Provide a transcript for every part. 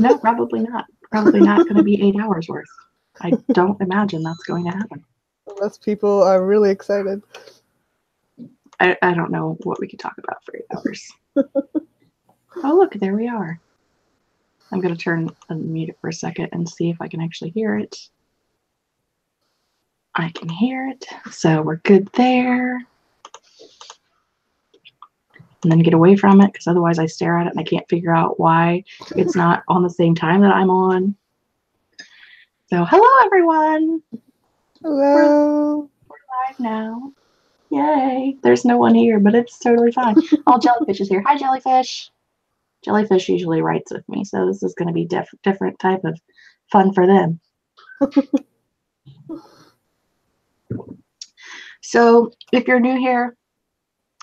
No, probably not. Probably not going to be 8 hours worth. I don't imagine that's going to happen. Unless people are really excited. I don't know what we could talk about for 8 hours. Oh, look, there we are. I'm going to turn and mute it for a second and see if I can actually hear it. I can hear it. So we're good there. And then get away from it, because otherwise I stare at it and I can't figure out why it's not on the same time that I'm on. So hello, everyone. Hello. We're live now. Yay. There's no one here, but it's totally fine. All Jellyfish is here. Hi, Jellyfish. Jellyfish usually writes with me, so this is going to be different type of fun for them. So if you're new here,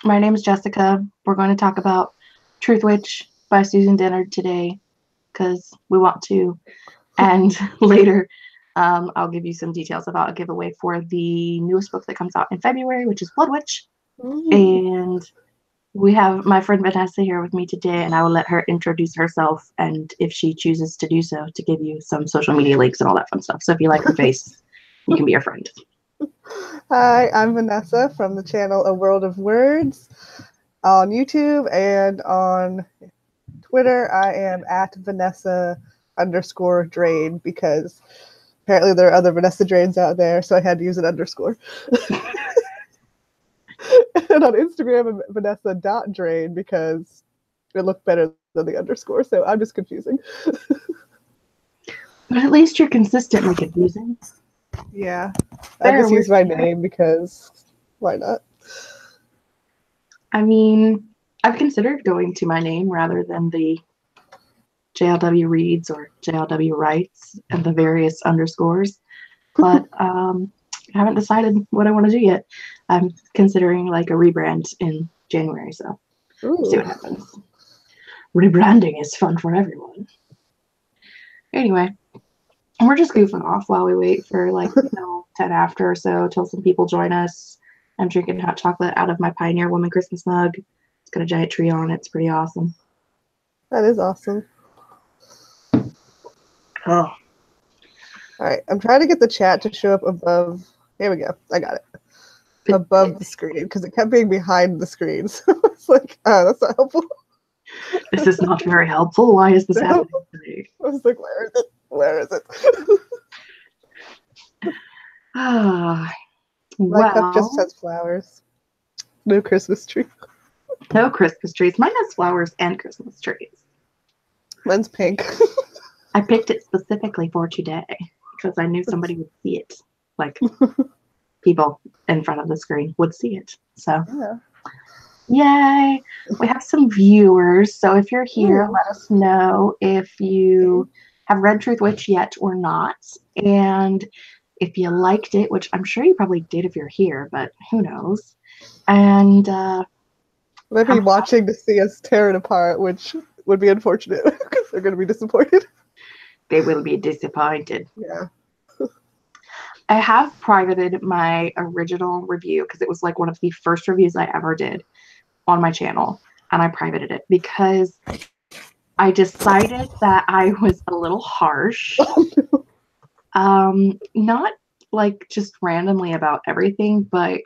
my name is Jessica. We're going to talk about Truthwitch by Susan Dennard today because we want to. And later, I'll give you some details about a giveaway for the newest book that comes out in February, which is BLOODWITCH. And we have my friend Vanessa here with me today, and I will let her introduce herself, and if she chooses to do so, to give you some social media links and all that fun stuff. So if you like her face, you can be her friend. Hi, I'm Vanessa from the channel A World of Words on YouTube, and on Twitter I am at Vanessa_Drain because apparently there are other Vanessa Drains out there, so I had to use an underscore. And on Instagram I'm Vanessa.Drain because it looked better than the underscore, so I'm just confusing. But at least you're consistently confusing. Yeah, I just use my name because why not? I mean, I've considered going to my name rather than the JLW Reads or JLW Writes and the various underscores, but I haven't decided what I want to do yet. I'm considering like a rebrand in January, so we'll see what happens. Rebranding is fun for everyone. Anyway. And we're just goofing off while we wait for 10 after or so till some people join us. I'm drinking hot chocolate out of my Pioneer Woman Christmas mug. It's got a giant tree on it. It's pretty awesome. That is awesome. Oh. All right. I'm trying to get the chat to show up above. Here we go. I got it. Above the screen because it kept being behind the screen. So it's like, oh, that's not helpful. This is not very helpful. Why is this happening to me? I was like, where is it? Where is it? My cup just has flowers. No Christmas tree. No Christmas trees. Mine has flowers and Christmas trees. Mine's pink. I picked it specifically for today because I knew somebody would see it. Like people in front of the screen would see it. So yay. We have some viewers. So if you're here, let us know if you have read Truthwitch yet or not, and if you liked it, which I'm sure you probably did if you're here, but who knows. And maybe watching to see us tear it apart, which would be unfortunate because they're going to be disappointed. They will be disappointed. Yeah. I have privated my original review because it was like one of the first reviews I ever did on my channel, and I privated it because I decided that I was a little harsh. Not like just randomly about everything, but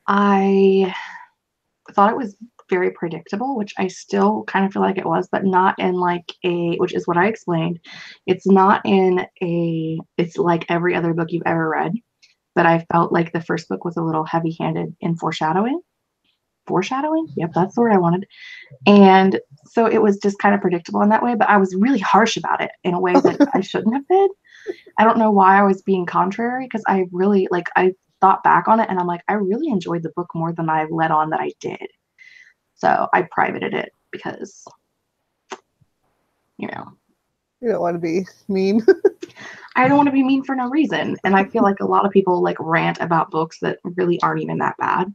I thought it was very predictable, which I still kind of feel like it was, but not in like which is what I explained. It's not in it's like every other book you've ever read, but I felt like the first book was a little heavy-handed in foreshadowing. Yep, that's the word I wanted. And so it was just kind of predictable in that way, but I was really harsh about it in a way that I shouldn't have been. I don't know why I was being contrary, because I really I thought back on it and I'm like, I really enjoyed the book more than I let on that I did. So I privated it because, you don't want to be mean. I don't want to be mean for no reason. And I feel like a lot of people rant about books that really aren't even that bad.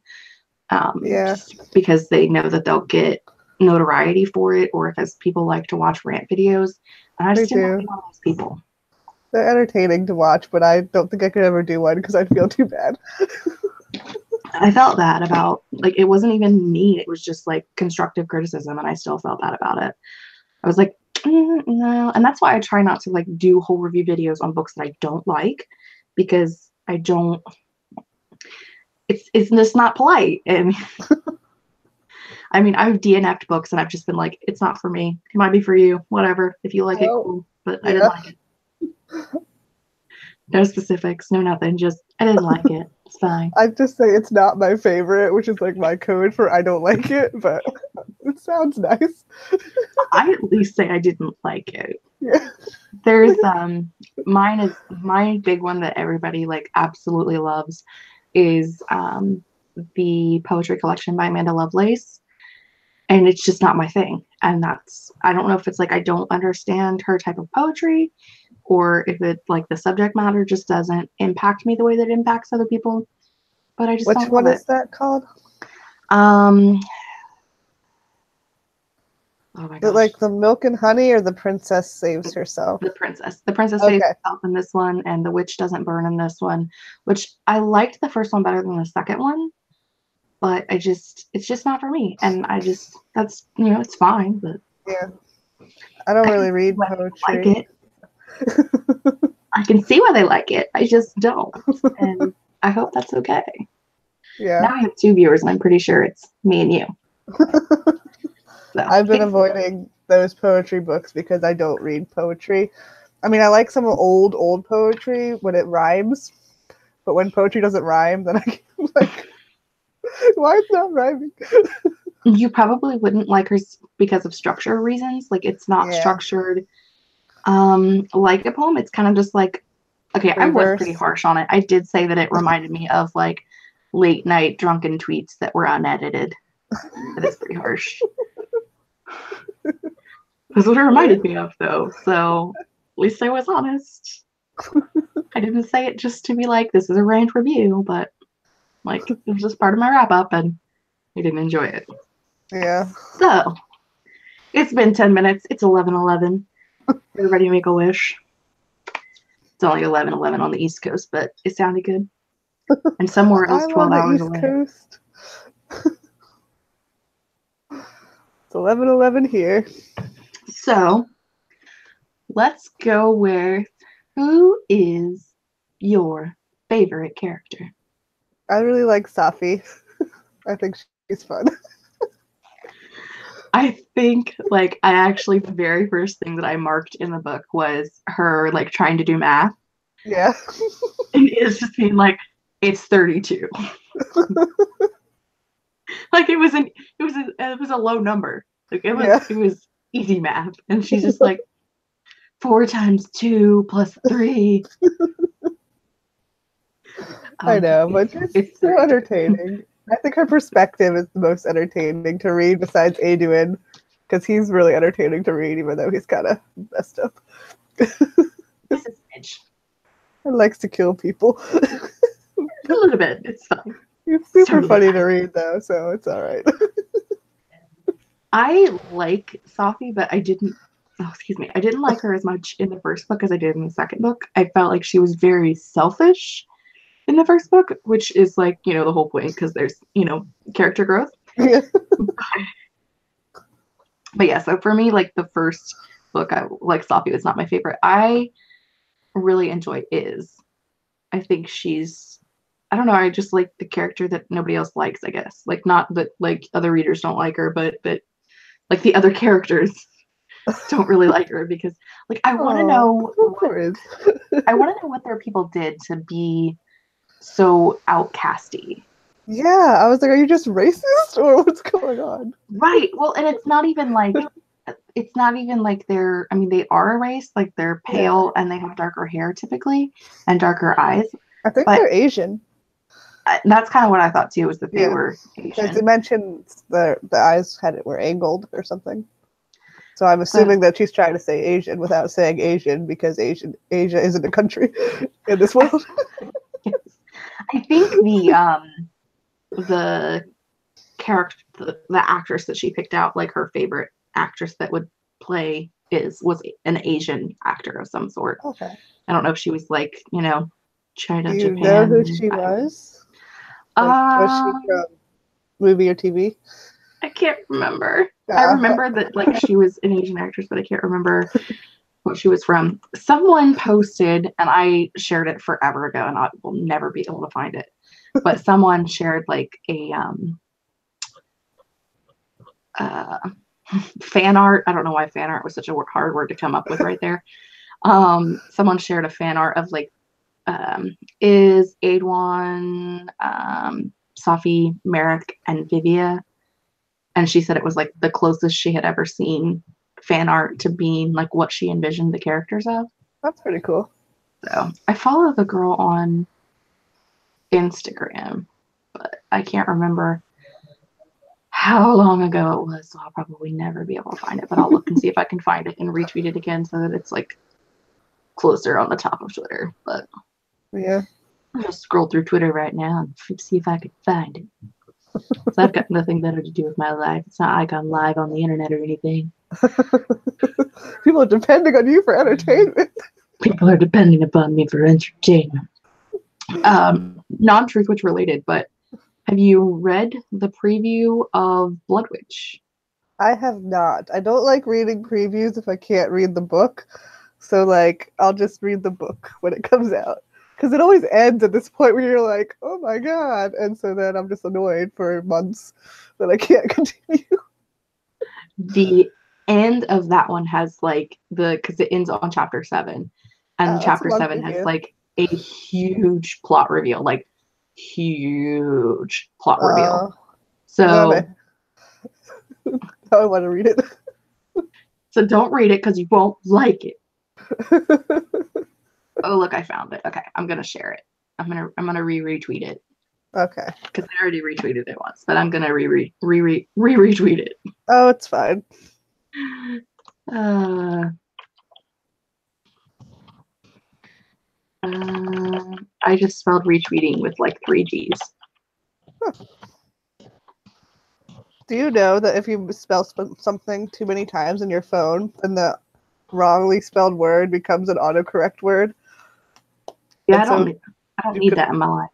Just because they know that they'll get notoriety for it, or because people like to watch rant videos. And I just didn't want to be one of those people. They're entertaining to watch, but I don't think I could ever do one because I'd feel too bad. I felt that about, like, it wasn't even mean. It was just like constructive criticism, and I still felt that about it. I was like, no. And that's why I try not to like do whole review videos on books that I don't like, because I don't, it's just not polite. And I mean, I've DNF'd books and I've just been like, it's not for me. It might be for you. Whatever. If you like it, Oh, cool. But I didn't yeah. like it. No specifics, no nothing. Just, I didn't like it. It's fine. I'd just say it's not my favorite, which is like my code for I don't like it, but it sounds nice. I at least say I didn't like it. Yeah. There's my big one that everybody like absolutely loves is the poetry collection by Amanda Lovelace. And it's just not my thing. And that's, I don't know if it's like I don't understand her type of poetry, or if it like the subject matter just doesn't impact me the way that it impacts other people. But I just Which don't one love is that called? it. Oh my Is it gosh. like the Milk and Honey or the Princess Saves Herself? The princess. The princess saves Okay. herself in this one, and the witch doesn't burn in this one, which I liked the first one better than the second one. But it's just not for me. And that's, it's fine, but Yeah. I don't really read like poetry. it. I can see why they like it. I just don't. And I hope that's okay. Yeah. Now we have 2 viewers, and I'm pretty sure it's me and you. So, I've been avoiding those poetry books because I don't read poetry. I mean, I like some old poetry when it rhymes, but when poetry doesn't rhyme, then I'm like, why is it not rhyming? you probably wouldn't like her because of structure reasons. Like, it's not Yeah. structured like a poem. It's kind of just like, okay, I was pretty Reverse. harsh on it. I did say that it reminded me of like late night drunken tweets that were unedited. That is pretty harsh. That's what it reminded me of, though. So at least I was honest. I didn't say it just to be like, this is a rant review, but like, it was just part of my wrap up, and I didn't enjoy it. Yeah. So it's been 10 minutes. It's 11:11. Everybody make a wish. It's only 11:11 on the East Coast, but it sounded good. And somewhere else, I'm 12 on the hours East away. Coast. It's 11:11 here. So let's go with, who is your favorite character? I really like Safi. I think she's fun. I think, like, I actually, the very first thing that I marked in the book was her, like, trying to do math. Yeah. And it's just being like, it's 32. Like, it was a low number. Like, it was easy math. And she's just like, 4 times 2 plus 3. I know, but it's so entertaining. I think her perspective is the most entertaining to read besides Aduin, because he's really entertaining to read, even though he's kind of messed up. This is Midge. He likes to kill people. A little bit. It's fine. He's super funny to read, though, so it's all right. I like Safi, but I didn't like her as much in the first book as I did in the second book. I felt like she was very selfish in the first book, which is like, the whole point, because there's, character growth. Yeah. But yeah, so for me, like, the first book, like, Safi was not my favorite. I really enjoy Iz. I think I don't know, I just like the character that nobody else likes, I guess. Like, not that, like, other readers don't like her, but like, the other characters don't really like her, because, like, I want to know what their people did to be so outcasty. Yeah, I was like, are you just racist, or what's going on? Right. Well, and it's not even like they're, I mean, they are a race, like, they're pale and they have darker hair typically and darker eyes. I think they're Asian. That's kind of what I thought too, was that they were Asian. Because it mentioned the eyes were angled or something. So I'm assuming that she's trying to say Asian without saying Asian, because Asia isn't a country in this world. Yes. I think the character, the actress that she picked out, like, her favorite actress that would play was an Asian actor of some sort. Okay. I don't know if she was like, China, Do you Japan. know who she was? Like, was she Um, from movie or TV? I can't remember. I remember that like she was an Asian actress, but I can't remember what she was from. Someone posted, and I shared it forever ago, and I will never be able to find it. But someone shared like a fan art. I don't know why fan art was such a hard word to come up with right there. Someone shared a fan art of like is Aidwan, Safi, Merrick, and Vivia. And she said it was like the closest she had ever seen fan art to being like what she envisioned the characters of. That's pretty cool. So I follow the girl on Instagram, but I can't remember how long ago it was, so I'll probably never be able to find it, but I'll look and see if I can find it and retweet it again so that it's like closer on the top of Twitter. But yeah, I'll just scroll through Twitter right now and see if I can find it. So I've got nothing better to do with my life. It's not like I'm live on the internet or anything. People are depending on you for entertainment. People are depending upon me for entertainment. Non-Truthwitch related, but have you read the preview of BLOODWITCH? I have not. I don't like reading previews if I can't read the book. So, like, I'll just read the book when it comes out. Because it always ends at this point where you're like, oh my god. And so then I'm just annoyed for months that I can't continue. The end of that one has like because it ends on chapter 7. And chapter 7 has like a huge plot reveal. Like, huge plot reveal. So I want to read it. So don't read it because you won't like it. Oh, look, I found it. Okay, I'm gonna share it. I'm gonna retweet it. Okay. Because I already retweeted it once, but I'm gonna retweet it. Oh, it's fine. I just spelled retweeting with like 3 G's. Huh. Do you know that if you spell something too many times in your phone, then the wrongly spelled word becomes an autocorrect word? Yeah, I don't need that in my life.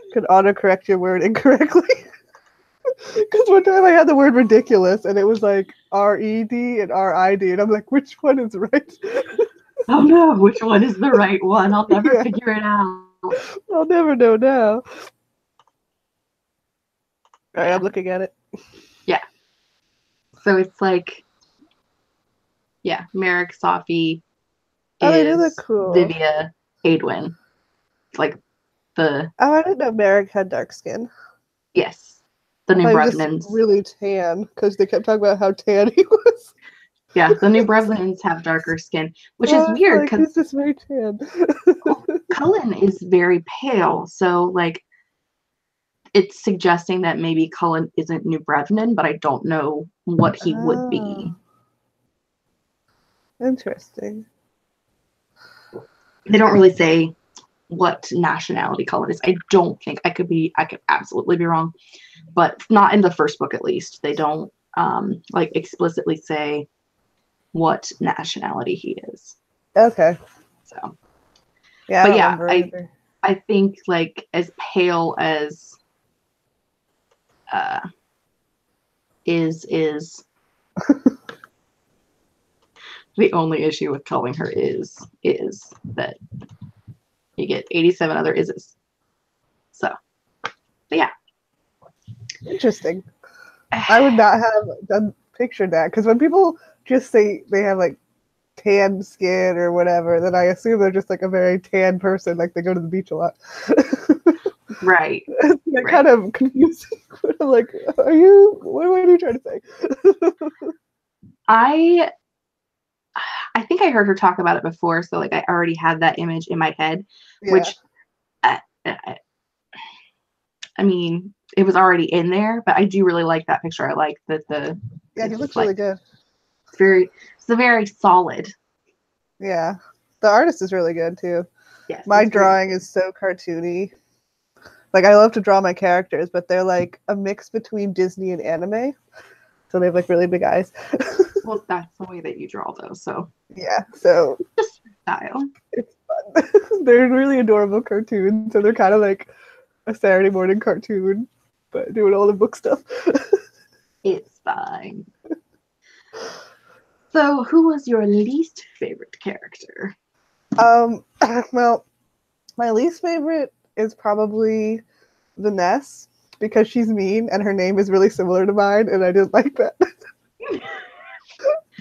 You could autocorrect your word incorrectly. Because one time I had the word ridiculous, and it was like R-E-D and R-I-D, and I'm like, which one is right? Oh no, which one is the right one? I'll never figure it out. I'll never know now. All right, I'm looking at it. Yeah. So it's like, yeah, Merrick, Safi, is cool. Divya, Aidwin. Like the... Oh, I didn't know Merrick had dark skin. Yes. The New Brevnans. Really tan, because they kept talking about how tan he was. Yeah, the New Brevnans have darker skin, which is weird because he's just very tan. Cullen is very pale, so like it's suggesting that maybe Cullen isn't New Brevnan, but I don't know what he would be. Interesting. They don't really say what nationality Cullen is. I don't think I could absolutely be wrong, but not in the first book at least. They don't like explicitly say what nationality he is. Okay. So yeah, but yeah, I think like as pale as is the only issue with calling her is that you get 87 other ises. So but yeah. Interesting. I would not have pictured that, because when people just say they have like tan skin or whatever, then I assume they're just like a very tan person, like they go to the beach a lot. Right. It's kind of confusing. I'm like, what are you trying to say? I think I heard her talk about it before, so like I already had that image in my head, which I mean, it was already in there, but I do really like that picture. I like that he looks really good. It's very solid. Yeah, the artist is really good too. Yes, my drawing is so cartoony. Like, I love to draw my characters, but they're like a mix between Disney and anime, so they have like really big eyes. Well, that's the way that you draw those, so yeah. So just style. It's fun. They're really adorable cartoons, so they're kind of like a Saturday morning cartoon, but doing all the book stuff. It's fine. So, who was your least favorite character? Well, my least favorite is probably Vanessa because she's mean and her name is really similar to mine, and I didn't like that.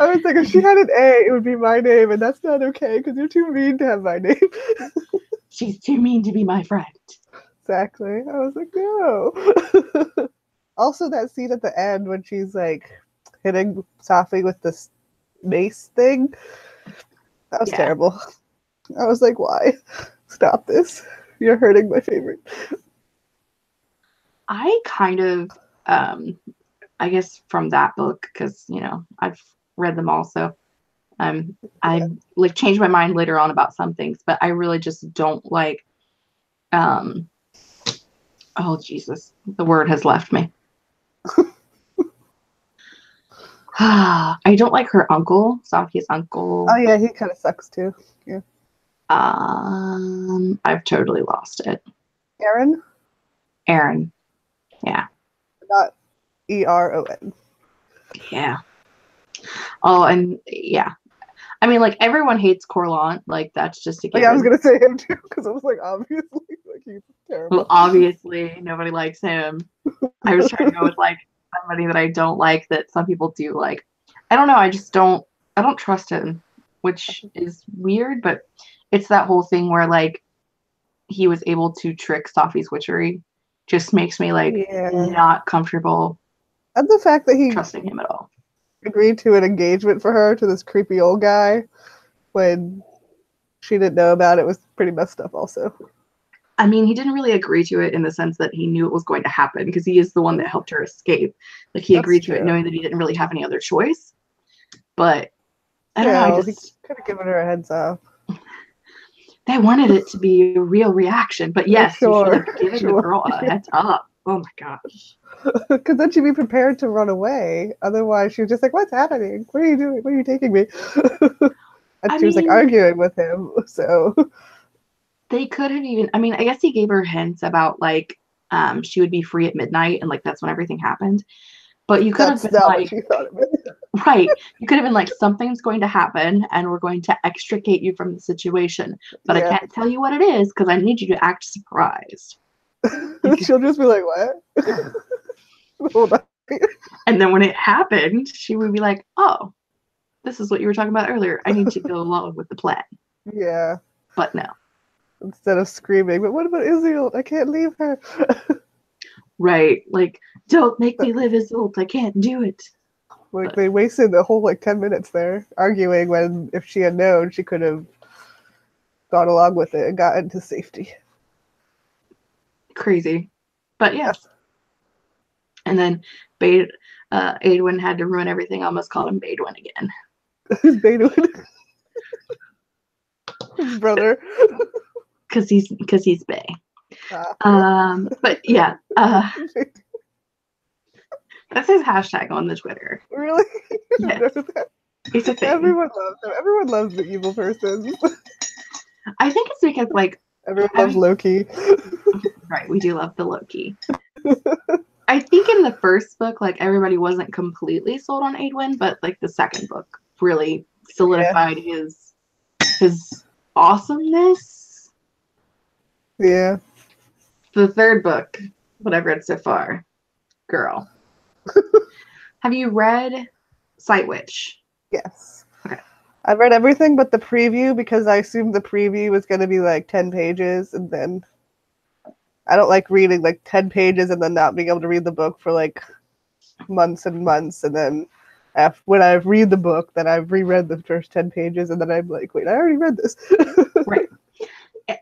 I was like, if she had an A, it would be my name, and that's not okay because you're too mean to have my name. She's too mean to be my friend. Exactly. I was like, no. Also, that scene at the end when she's like hitting Safi with this mace thing, that was terrible. I was like, why? Stop this. You're hurting my favorite. I kind of, I guess from that book, because, you know, I've read them all, so I like changed my mind later on about some things, but I really just don't like, oh, Jesus, the word has left me. I don't like her uncle, Saki's uncle. Oh yeah, he kind of sucks too. Yeah. I've totally lost it. Aaron? Aaron. Yeah. Not Eron. Yeah. Oh, and yeah. I mean, like, everyone hates Corlant. Like, that's just a given. Yeah, I was gonna say him too, because I was like, obviously, like he's terrible. Well, obviously, nobody likes him. I was trying to go with, like, somebody that I don't like that some people do like. I don't know, I don't trust him, which is weird, but it's that whole thing where, like, he was able to trick Safi's witchery. Just makes me, like, not comfortable and the fact that he trusting him at all. Agreed to an engagement for her to this creepy old guy when she didn't know about it was pretty messed up also. I mean, he didn't really agree to it in the sense that he knew it was going to happen because he is the one that helped her escape. Like, he agreed to it knowing that he didn't really have any other choice. But I don't know. He could have given her a heads up. They wanted it to be a real reaction, but yes, you should have given the girl a heads up. Oh my gosh. Because then she'd be prepared to run away. Otherwise, she was just like, "What's happening? Where are you doing? Where are you taking me?" And she was like arguing with him. So they could have even. I mean, I guess he gave her hints about like she would be free at midnight, and like that's when everything happened. But you could have been like, right? You could have been like, something's going to happen, and we're going to extricate you from the situation. But I can't tell you what it is because I need you to act surprised. She'll just be like, "What?" Hold on. And then when it happened, she would be like, "Oh, this is what you were talking about earlier. I need to go along with the plan." Yeah. But no. Instead of screaming, "But what about Isolde? I can't leave her." Right. Like, don't make me live Isolde. I can't do it. Like, they wasted the whole, like, 10 minutes there arguing when, if she had known, she could have gone along with it and gotten to safety. Crazy. But yes. And then Aedwin had to ruin everything. I almost called him Baedwin again. Baedwin? His brother. Because he's Bay. But yeah. That's his hashtag on the Twitter. Really? Yes. It's a thing. Everyone loves him. Everyone loves the evil person. I think it's because, like, everyone loves Loki. Right, we do love the Loki. I think in the first book, like, everybody wasn't completely sold on Aedwin, but like the second book really solidified his awesomeness. Yeah. The third book, what I've read so far, girl. Have you read Sightwitch? Yes. Okay. I've read everything but the preview because I assumed the preview was going to be like 10 pages, and then I don't like reading like 10 pages and then not being able to read the book for like months and months, and then when I read the book, then I've reread the first 10 pages, and then I'm like, wait, I already read this. Right.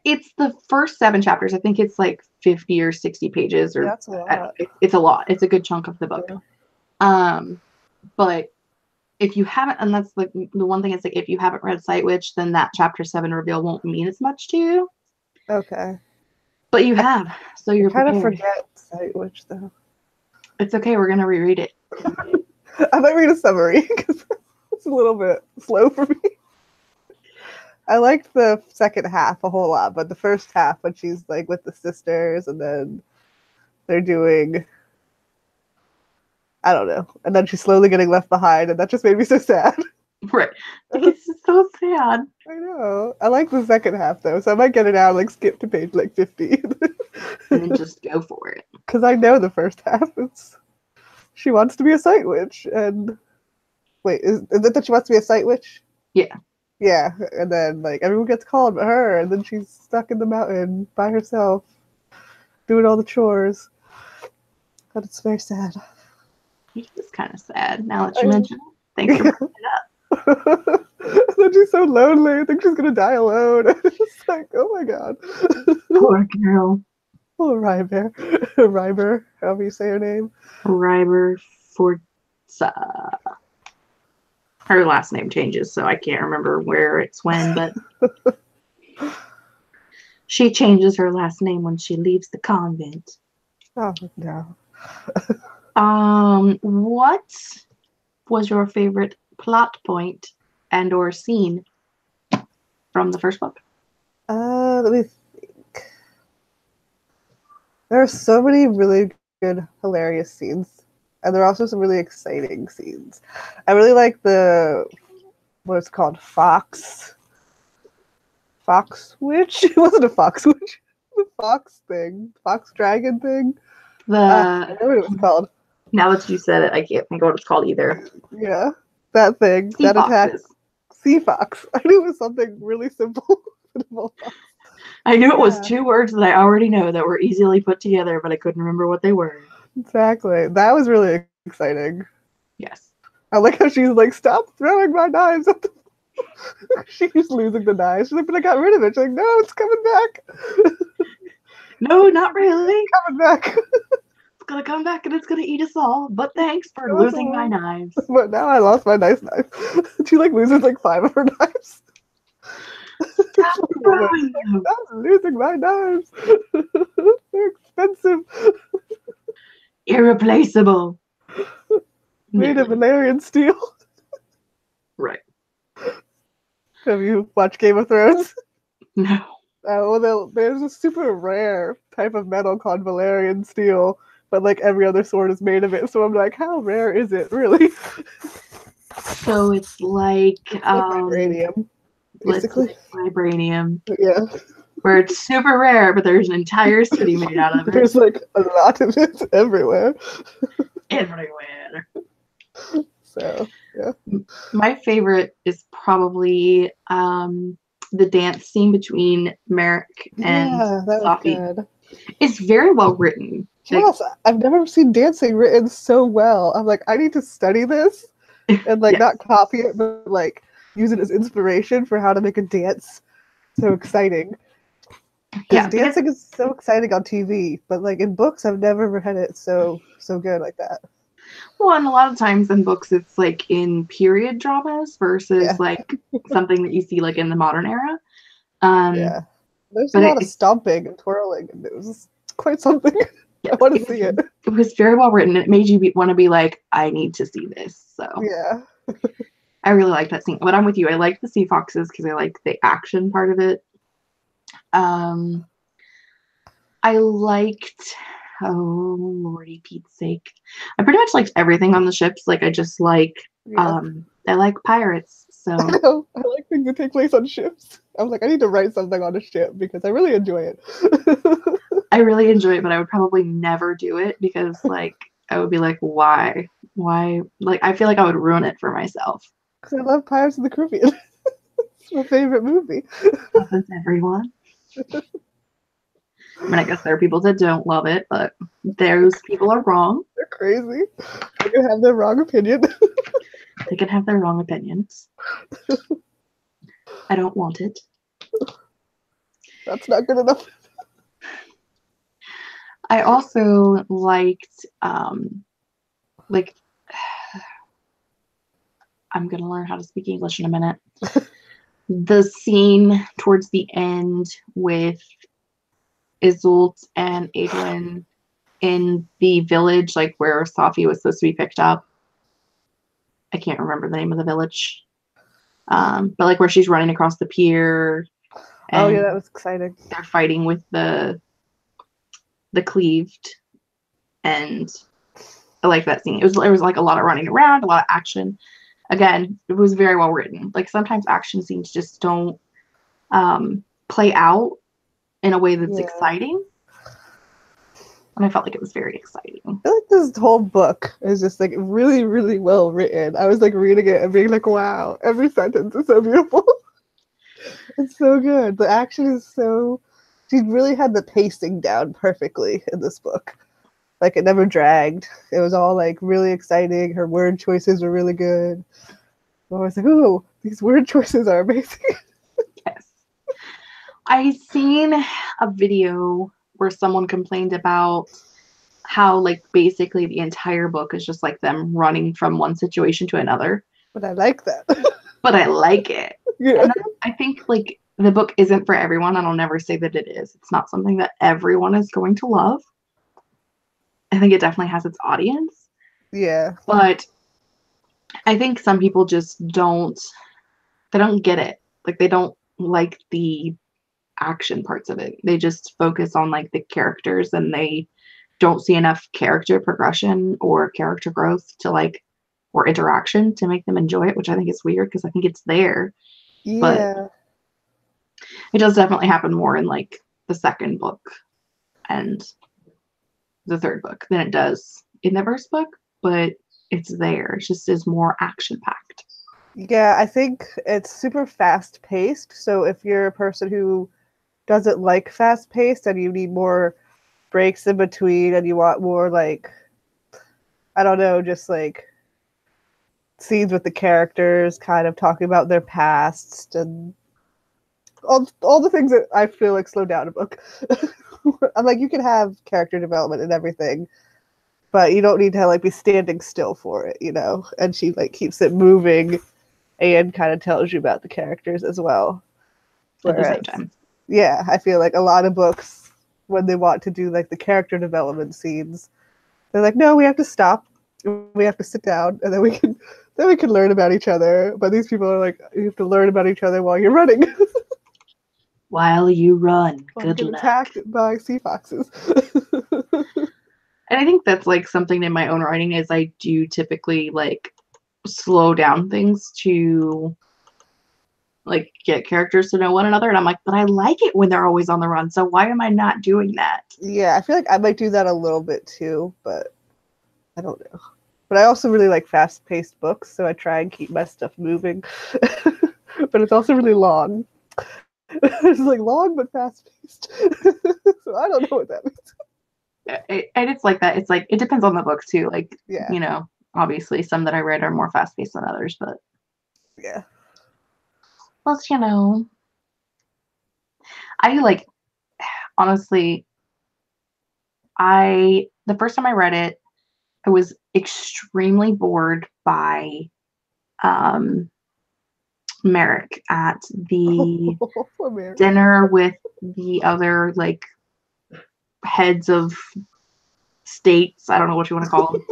It's the first 7 chapters. I think it's like 50 or 60 pages, or that's a lot. It's a lot. It's a good chunk of the book. Yeah. But if you haven't, and that's like the one thing is like, if you haven't read Sightwitch, then that chapter 7 reveal won't mean as much to you. Okay. But you have, so you're prepared. I kind of forget Sightwitch though. It's okay. We're gonna reread it. I might read a summary because it's a little bit slow for me. I liked the second half a whole lot, but the first half when she's like with the sisters and then they're doing, I don't know, and then she's slowly getting left behind, and that just made me so sad. Right. This is so sad. I know. I like the second half though, so I might get it out, like skip to page like 50. And then just go for it. Because I know the first half. It's she wants to be a Sightwitch, and wait, is it that she wants to be a Sightwitch? Yeah. Yeah, and then like everyone gets called but her, and then she's stuck in the mountain by herself, doing all the chores. But it's very sad. It is kind of sad now that you mention it. Thanks for bringing it up. Then she's so lonely. I think she's gonna die alone. It's like, oh my god. Poor girl. Oh, Ryber, however you say her name. Ryber Forza. Her last name changes, so I can't remember where it's when, but she changes her last name when she leaves the convent. Oh no. What was your favorite plot point and or scene from the first book? Let me think. There are so many really good, hilarious scenes, and there are also some really exciting scenes. I really like what it's called, Foxwitch. It wasn't a Foxwitch. The fox thing, fox dragon thing. I know what it was called. Now that you said it, I can't think of what it's called either. Yeah, that thing. Sea that foxes. attack. Sea fox. I knew it was something really simple. I knew it was two words that I already know that were easily put together, but I couldn't remember what they were. Exactly. That was really exciting. Yes. I like how she's like, stop throwing my knives at the she's losing the knives. She's like, but I got rid of it. She's like, no, it's coming back. No, not really. It's coming back. It's gonna come back and it's gonna eat us all. But thanks for losing my knives. But now I lost my nice knife. She like loses like 5 of her knives. Stop throwing them. I'm losing my knives. They're expensive. Irreplaceable. Made of Valerian steel. Right. Have you watched Game of Thrones? No. Well, there's a super rare type of metal called Valerian steel, but like every other sword is made of it. So I'm like, how rare is it really? So it's like vibranium, basically. Like vibranium. Yeah. Where it's super rare, but there's an entire city made out of it. There's like a lot of it everywhere. Everywhere. So, yeah. My favorite is probably the dance scene between Merrick and Sophie. It's very well written. Yes, I've never seen dancing written so well. I'm like, I need to study this and like not copy it, but like use it as inspiration for how to make a dance so exciting. Because dancing is so exciting on TV, but like in books, I've never had it so good like that. Well, and a lot of times in books, it's like in period dramas versus like something that you see like in the modern era. There's a lot of stomping and twirling, and it was quite something. I want to see it. It was very well written. It made you want to be like, I need to see this. So I really like that scene. But I'm with you. I like the sea foxes because I like the action part of it. I liked, oh lordy Pete's sake, I pretty much liked everything on the ships. Like I just like I like pirates, so I like things that take place on ships. I was like, I need to write something on a ship because I really enjoy it. I really enjoy it, but I would probably never do it because like I would be like, why like I feel like I would ruin it for myself. Because I love Pirates of the Caribbean. It's my favorite movie. Doesn't everyone? I mean, I guess there are people that don't love it, but those people are wrong. They're crazy. They can have their wrong opinion. They can have their wrong opinions. I don't want it. That's not good enough. I also liked, like, I'm going to learn how to speak English in a minute. The scene towards the end with Isolde and Adwin in the village, like where Sophie was supposed to be picked up. I can't remember the name of the village. But like where she's running across the pier, Oh yeah, and that was exciting. they're fighting with the cleaved, and I like that scene. It was like a lot of running around, a lot of action. Again, it was very well written. Like sometimes action scenes just don't play out in a way that's Yeah. exciting. And I felt like it was very exciting. I feel like this whole book is just like really, really well written. I was like reading it and being like, wow, every sentence is so beautiful. It's so good. The action is so. She really had the pacing down perfectly in this book. Like it never dragged. It was all like really exciting. Her word choices were really good. I was like, oh, these word choices are amazing. Yes. I seen a video where someone complained about how like basically the entire book is just like them running from one situation to another. But I like that. But I like it. Yeah. And I think like the book isn't for everyone, and I'll never say that it is. It's not something that everyone is going to love. I think it definitely has its audience. Yeah. But I think some people just don't get it. Like they don't like the action parts of it. They just focus on like the characters, and they don't see enough character progression or character growth to like, or interaction to make them enjoy it, which I think is weird because I think it's there. But Yeah. it does definitely happen more in like the second book and the third book than it does in the first book, but it's there. It just is more action packed. Yeah, I think it's super fast paced. So if you're a person who doesn't like fast paced and you need more breaks in between and you want more like, I don't know, just like scenes with the characters kind of talking about their pasts and all the things that I feel like slow down a book. I'm like, you can have character development and everything, but you don't need to like be standing still for it, you know? And she like keeps it moving and kind of tells you about the characters as well. At the Whereas, same time. yeah, I feel like a lot of books, when they want to do like the character development scenes, they're like, no, we have to stop, we have to sit down, and then we can learn about each other. But these people are like, you have to learn about each other while you're running. While you run. While you Good get luck. attacked by sea foxes. And I think that's like something in my own writing is I do typically like slow down things to like get characters to know one another, and I'm like, but I like it when they're always on the run, so why am I not doing that? Yeah, I feel like I might do that a little bit too, but I don't know. But I also really like fast-paced books, so I try and keep my stuff moving. But it's also really long. It's like long but fast-paced. So I don't know what that means. And it's like that. It's like it depends on the book too. Like, Yeah. you know, obviously some that I read are more fast-paced than others, but Yeah. plus, you know, I like honestly, the first time I read it, I was extremely bored by Merrick at the dinner with the other like heads of states. I don't know what you want to call them,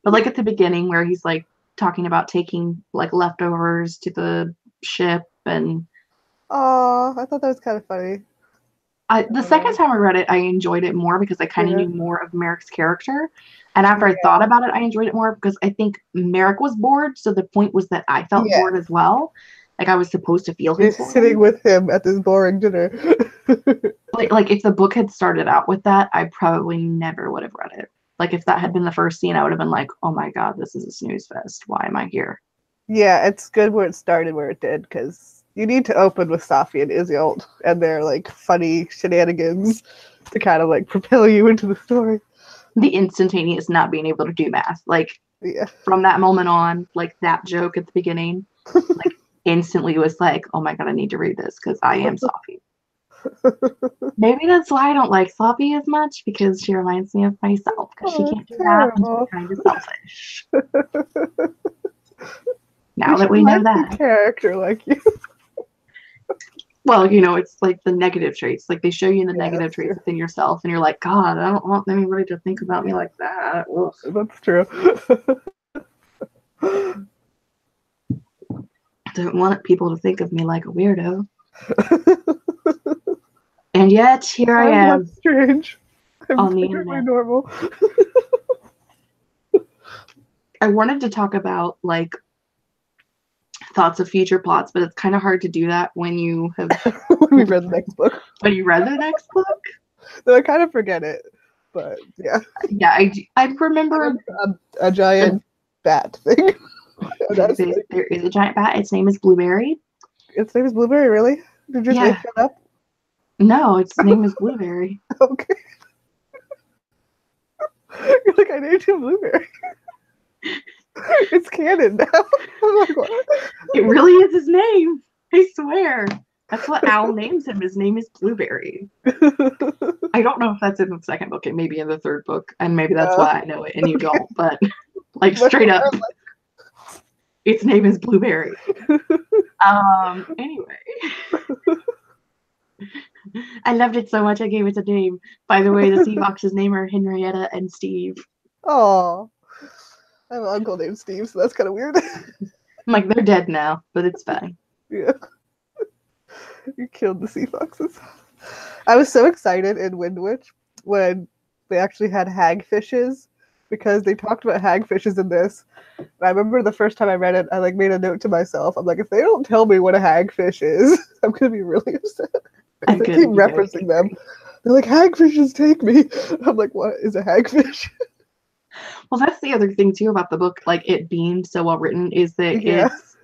but like at the beginning where he's like talking about taking like leftovers to the ship, and Oh, I thought that was kind of funny. the second time I read it, I enjoyed it more because I kind of knew more of Merrick's character. And after I thought about it, I enjoyed it more because I think Merrick was bored. So the point was that I felt bored as well. Like I was supposed to feel his boredom. Sitting with him at this boring dinner. Like if the book had started out with that, I probably never would have read it. Like if that had been the first scene, I would have been like, oh my God, this is a snooze fest. Why am I here? Yeah, it's good where it started where it did, because you need to open with Safi and Iseult and their like funny shenanigans to kind of like propel you into the story. The instantaneous not being able to do math. Like from that moment on, like that joke at the beginning, like instantly was like, oh my God, I need to read this because I am Safi. Maybe that's why I don't like Safi as much, because she reminds me of myself because she can't do math and she's kind of selfish. Now that we know that. A character like you. Well, you know, it's like the negative traits. Like they show you the negative traits within yourself, and you're like, God, I don't want anybody to think about me like that. Ugh. That's true. Don't want people to think of me like a weirdo. And yet, here I I'm am. not strange. I'm on the perfectly internet. normal. I wanted to talk about like thoughts of future plots, but it's kind of hard to do that when you have When we read the next book. when you read the next book. So I kind of forget it, but yeah. Yeah, I remember A giant bat thing. That's like, there is a giant bat. Its name is Blueberry. its name is Blueberry, really? Did you just Yeah. make that up? No, its name is Blueberry. Okay. You're like, I named him Blueberry. It's canon now. I'm like, what? It really is his name. I swear. That's what Al names him. His name is Blueberry. I don't know if that's in the second book. It may be in the third book, and maybe that's why I know it and you don't. But like straight up, its name is Blueberry. Anyway. I loved it so much I gave it a name. By the way, the sea fox's name are Henrietta and Steve. Oh, I have an uncle named Steve, so that's kind of weird. I'm like, they're dead now, but it's fine. Yeah. You killed the sea foxes. I was so excited in Windwitch when they actually had hagfishes, because they talked about hagfishes in this. And I remember the first time I read it, I like made a note to myself. I'm like, if they don't tell me what a hagfish is, I'm gonna be really upset. Because they keep referencing them. They're like, hagfishes take me. I'm like, what is a hagfish? Well, that's the other thing too about the book, like it being so well written, is that it's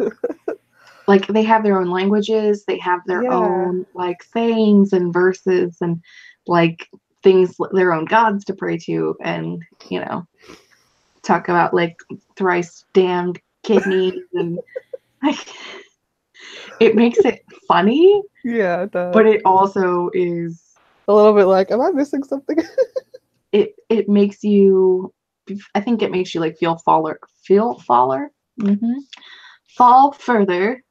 like they have their own languages, they have their own like sayings and verses and like things, their own gods to pray to, and you know, talk about like thrice damned kidneys and like it makes it funny. Yeah, it does. But it also is a little bit like, am I missing something? it makes you, I think it makes you like fall further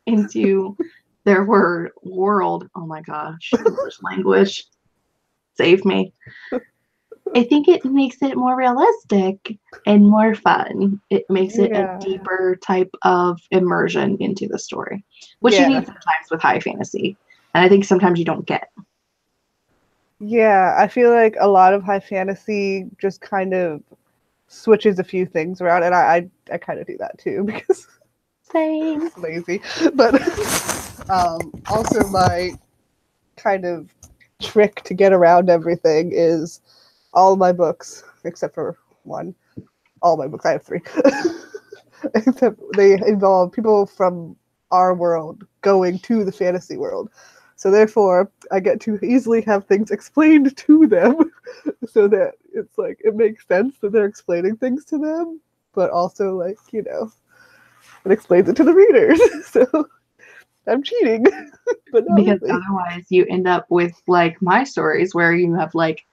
into their world. Oh my gosh, English language, save me. I think it makes it more realistic and more fun. It makes it a deeper type of immersion into the story, which you need sometimes with high fantasy, and I think sometimes you don't get. Yeah, I feel like a lot of high fantasy just kind of switches a few things around, and I kind of do that too, because same. Lazy. But also my kind of trick to get around everything is all my books, except for one, all my books, I have 3, except they involve people from our world going to the fantasy world. So therefore, I get to easily have things explained to them, so that it's like, it makes sense that they're explaining things to them, but also like, you know, it explains it to the readers. So I'm cheating. But because otherwise you end up with like my stories where you have like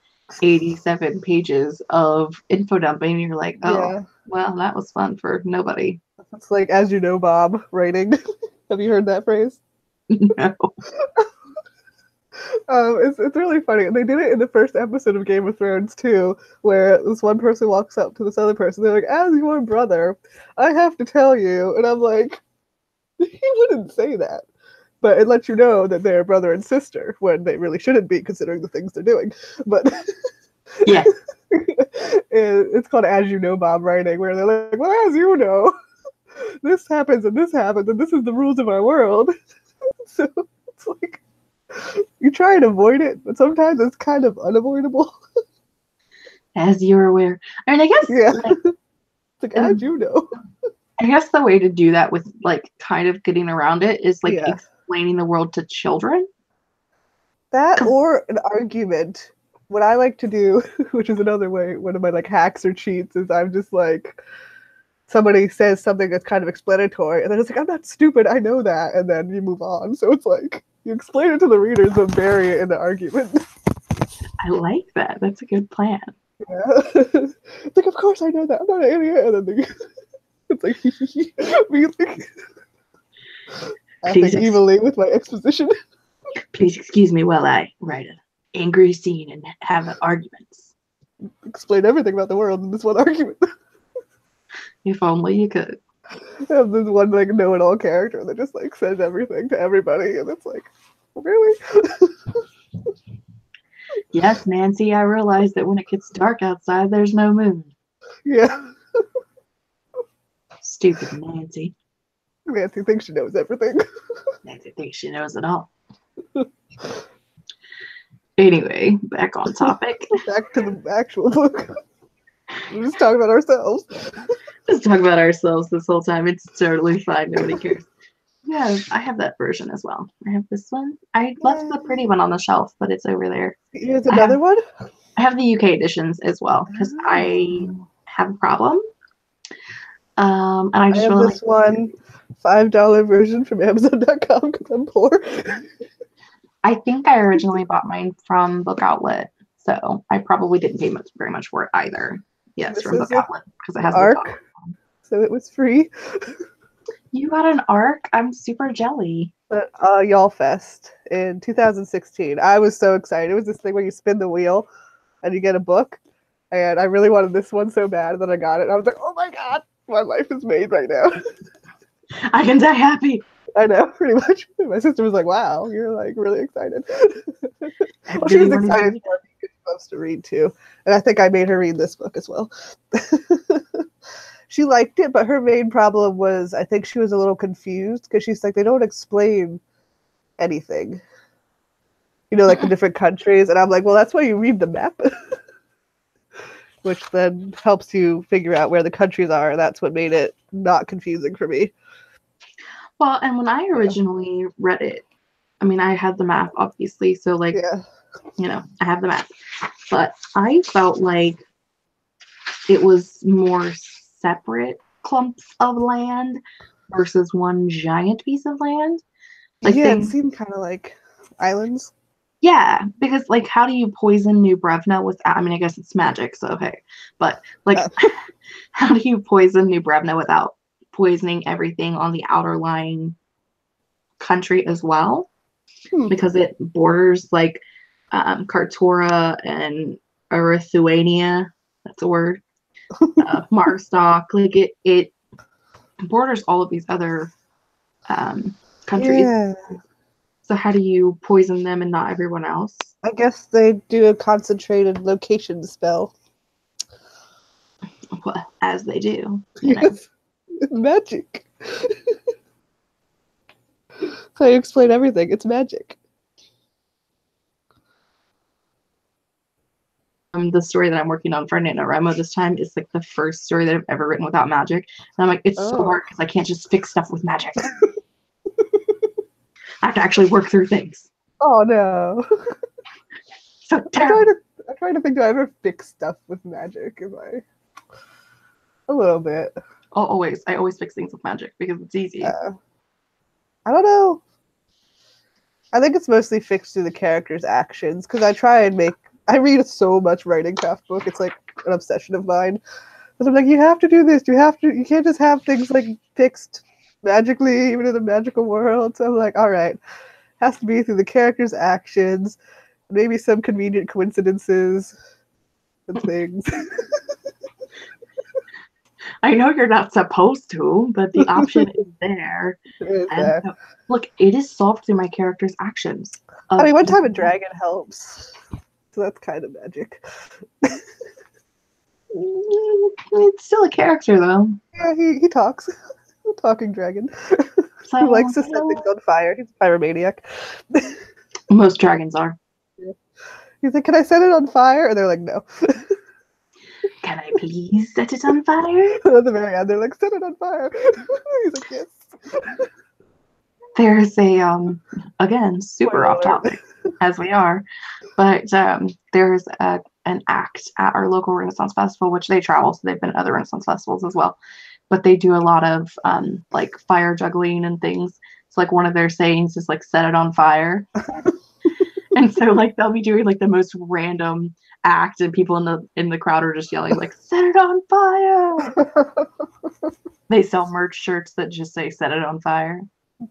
87 pages of info dumping and you're like, oh, well, that was fun for nobody. It's like, as you know, Bob writing. Have you heard that phrase? No. It's really funny. They did it in the first episode of Game of Thrones too, where this one person walks up to this other person. They're like, as your brother, I have to tell you. And I'm like, he wouldn't say that. But it lets you know that they're brother and sister when they really shouldn't be, considering the things they're doing. But yeah, it's called As You Know, Bob writing, where they're like, well, as you know, this happens and this is the rules of our world. So it's like, you try and avoid it, but sometimes it's kind of unavoidable. As you're aware. I mean, I guess like, it's like, as you know. I guess the way to do that with like kind of getting around it is like explaining the world to children. That or an argument. What I like to do, which is another way, one of my like hacks or cheats, is I'm just like, somebody says something that's kind of explanatory, and then it's like, I'm not stupid, I know that, and then you move on. So it's like, you explain it to the readers but bury it in the argument. I like that. That's a good plan. Yeah. It's like, of course I know that. I'm not an idiot. And then it's like, me like acting evilly with my exposition. Please excuse me while I write an angry scene and have arguments. Explain everything about the world in this one argument. If only you could. I have this one like know-it-all character that just like says everything to everybody, and it's like, really? Yes, Nancy, I realize that when it gets dark outside, there's no moon. Yeah. Stupid Nancy. Nancy thinks she knows everything. Nancy thinks she knows it all. Anyway, back on topic. Back to the actual book. We're just talking about ourselves. Just talk about ourselves this whole time. It's totally fine. Nobody cares. Yeah, I have that version as well. I have this one. I left the pretty one on the shelf, but it's over there. Here's another one? I have the UK editions as well, because I have a problem. And I just have really this one $5 version from Amazon.com because I'm poor. I think I originally bought mine from Book Outlet, so I probably didn't pay very much for it either. Yes, This from Book Outlet, because it has ARC, the top. so it was free. You got an ARC? I'm super jelly. But Y'all Fest in 2016. I was so excited. It was this thing where you spin the wheel and you get a book. And I really wanted this one so bad that I got it. And I was like, oh my god, my life is made right now. I can die happy. I know, pretty much. My sister was like, wow, you're like really excited. Well, she was excited for me because she loves to read too. And I think I made her read this book as well. She liked it, but her main problem was I think she was a little confused because she's like, they don't explain anything. You know, like the different countries. And I'm like, well, that's why you read the map. Which then helps you figure out where the countries are. And that's what made it not confusing for me. Well, and when I originally read it, I mean, I had the map, obviously. So, like, you know, I have the map. But I felt like it was more separate clumps of land versus one giant piece of land. Like, yeah, it seemed kind of like islands. Yeah, because, like, how do you poison New Brevna without, I mean, I guess it's magic, so okay. But, like, how do you poison New Brevna without poisoning everything on the outer lying country as well? Because it borders, like, Kartora and Erithuania, that's a word, Marstock, like, it borders all of these other countries. Yeah. So how do you poison them and not everyone else? I guess they do a concentrated location spell. Well, as they do. Yes. It's magic. That's how you explain everything. It's magic. The story that I'm working on for NaNoWriMo this time is like the first story that I've ever written without magic. And I'm like, it's so hard because I can't just fix stuff with magic. I have to actually work through things. Oh no. So I try to think, do I ever fix stuff with magic? Am I? A little bit. Oh, always. I always fix things with magic because it's easy. I don't know. I think it's mostly fixed through the characters' actions because I read so much writing craft book. It's like an obsession of mine. Because I'm like, you have to do this. You can't just have things like fixed magically, even in a magical world. So I'm like, all right, has to be through the characters' actions, maybe some convenient coincidences and things. I know you're not supposed to, but the option is there. And look, it is solved through my character's actions. I mean, one time a dragon helps. So that's kind of magic. It's still a character, though. Yeah, he talks. A talking dragon. So, he likes to set things on fire. He's a pyromaniac. Most dragons are. Yeah. He's like, can I set it on fire? And they're like, no. Can I please set it on fire? At the very end, they're like, set it on fire. He's like, yes. There's a, again, super off topic, as we are, but there's an act at our local Renaissance Festival, which they travel, so they've been at other Renaissance festivals as well, but they do a lot of, like, fire juggling and things. So, like, one of their sayings is, like, set it on fire. And so, like, they'll be doing, like, the most random act, and people in the crowd are just yelling, like, set it on fire! They sell merch shirts that just say, set it on fire.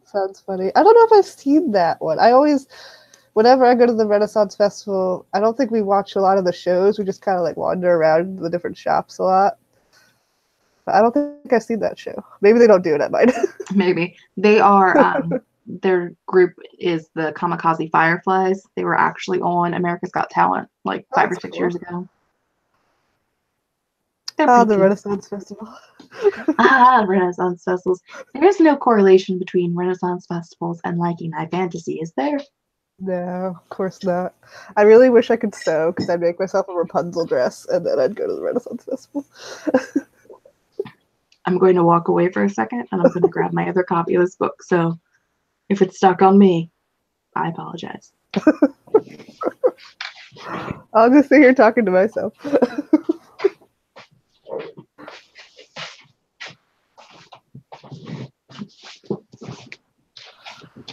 Sounds funny. I don't know if I've seen that one. Whenever I go to the Renaissance Festival, I don't think we watch a lot of the shows. We just kind of, like, wander around the different shops a lot. I don't think I've seen that show. Maybe they don't do it at mine. Maybe. They are, their group is the Kamikaze Fireflies. They were actually on America's Got Talent like 5 or 6 years ago. Oh, the Renaissance Festival. Renaissance festivals. There is no correlation between Renaissance festivals and liking high fantasy, is there? No, of course not. I really wish I could sew because I'd make myself a Rapunzel dress and then I'd go to the Renaissance Festival. I'm going to walk away for a second and I'm going to grab my other copy of this book. So if it's stuck on me, I apologize. I'll just sit here talking to myself.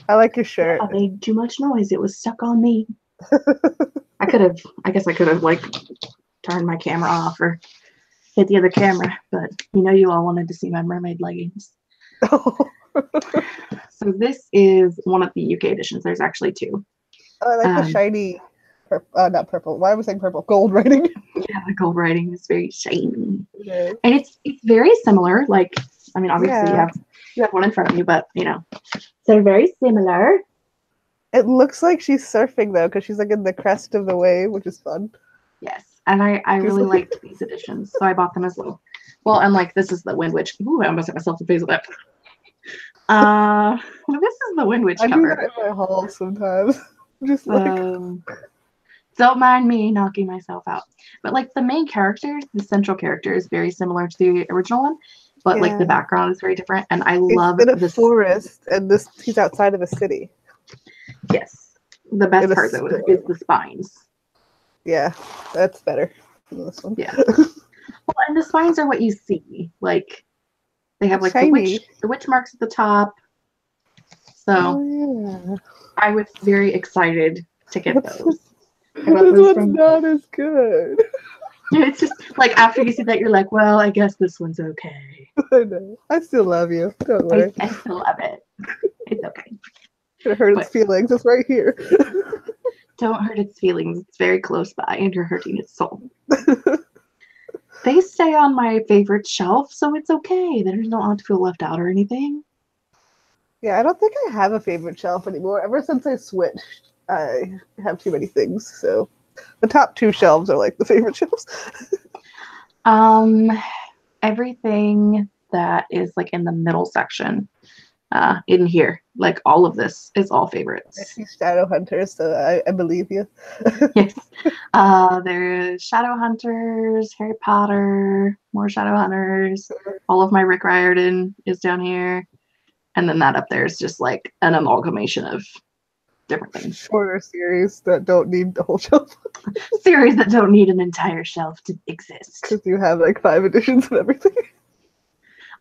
I like your shirt. I made too much noise. It was stuck on me. I guess I could have like turned my camera off or hit the other camera, but you know you all wanted to see my mermaid leggings. Oh. So this is one of the UK editions. There's actually 2. Oh, I like the shiny, not purple. Why was I saying purple? Gold writing. Yeah, the gold writing is very shiny. Yeah. And it's very similar. Like, I mean, obviously you have one in front of you, but you know, they're very similar. It looks like she's surfing though, because she's like in the crest of the wave, which is fun. Yes, and I really liked these editions, so I bought them as well. Well, and like this is the Windwitch. Ooh, I almost hit myself in the face with that. This is the Windwitch cover. I do that in my haul sometimes. Just like don't mind me knocking myself out. But like the main character, the central character, is very similar to the original one, but like the background is very different. And I love in a forest, and he's outside of a city. Yes, the best part though is the spines. Yeah, that's better than this one. Yeah. Well, and the spines are what you see. Like they have like the witch marks at the top. So I was very excited to get those. This one's not as good. It's just like after you see that, you're like, well, I guess this one's okay. I know. I still love you. Don't worry. I still love it. It's okay. It hurt its feelings. It's right here. Don't hurt its feelings. It's very close by, and you're hurting its soul. They stay on my favorite shelf, so it's okay. They don't have to feel left out or anything. Yeah, I don't think I have a favorite shelf anymore. Ever since I switched, I have too many things. So the top 2 shelves are like the favorite shelves. Everything that is like in the middle section, in here, like all of this is all favorites. I see Shadow Hunters, so I believe you. Yes. There's Shadow Hunters, Harry Potter, more Shadow Hunters. All of my Rick Riordan is down here. And then that up there is just like an amalgamation of different things. Shorter series that don't need the whole shelf. Series that don't need an entire shelf to exist. Because you have like 5 editions of everything.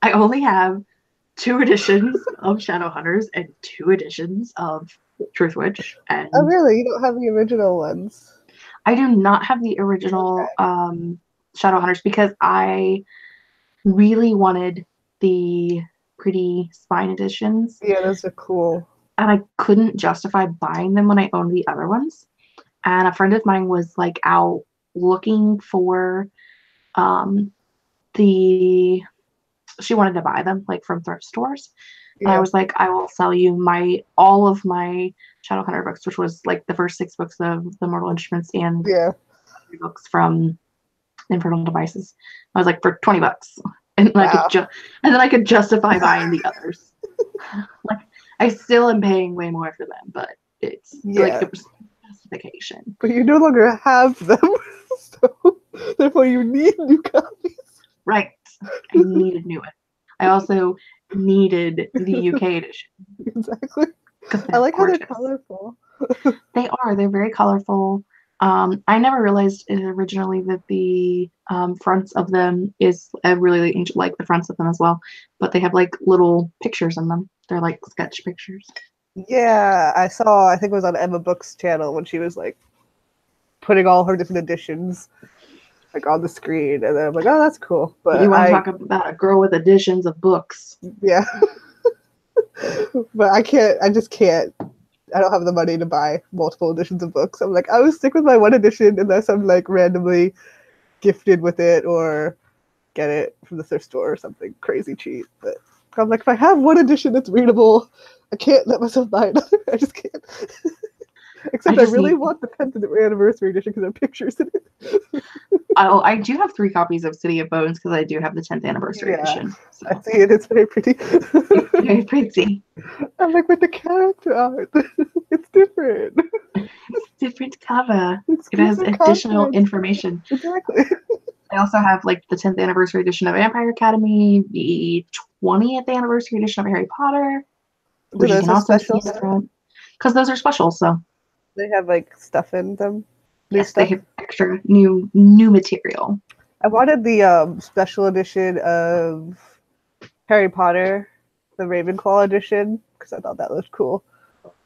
I only have 2 editions of Shadowhunters and 2 editions of Truthwitch. And oh, really? You don't have the original ones? I do not have the original Shadowhunters because I really wanted the pretty spine editions. Yeah, those are cool. And I couldn't justify buying them when I owned the other ones. And a friend of mine was like out looking for she wanted to buy them like from thrift stores. Yeah. And I was like, I will sell you all of my Shadowhunter books, which was like the first 6 books of the Mortal Instruments and 3 books from Infernal Devices. I was like, for $20. And wow. And then I could justify buying the others. Like I still am paying way more for them, but it's like it was justification. But you no longer have them, so therefore you need new copies. Right. I needed new ones. I also needed the UK edition. Exactly. I like gorgeous. How they're colorful. They are. They're very colorful. I never realized originally that the fronts of them is really like the fronts of them as well, but they have like little pictures in them. They're like sketch pictures. Yeah, I think it was on Emma Book's channel when she was like putting all her different editions like on the screen, and then I'm like, oh, that's cool. But you want to talk about a girl with editions of books? Yeah. But I just can't. I don't have the money to buy multiple editions of books. I'm like, I would stick with my one edition unless I'm like randomly gifted with it or get it from the thrift store or something crazy cheap. But I'm like, if I have one edition that's readable, I can't let myself buy another. I just can't. Except I really want the 10th anniversary edition because there are pictures in it. Oh, I do have 3 copies of City of Bones because I do have the 10th anniversary edition. So. I see it. It's very pretty. It's very pretty. I'm like, with the character art, it's different. It's a different cover. It has additional information. Exactly. I also have like the 10th anniversary edition of Vampire Academy, the 20th anniversary edition of Harry Potter, which you can also see in the front. Because those are special, so. They have like stuff in them. Yes, they have extra new material. I wanted the special edition of Harry Potter, the Ravenclaw edition, because I thought that looked cool.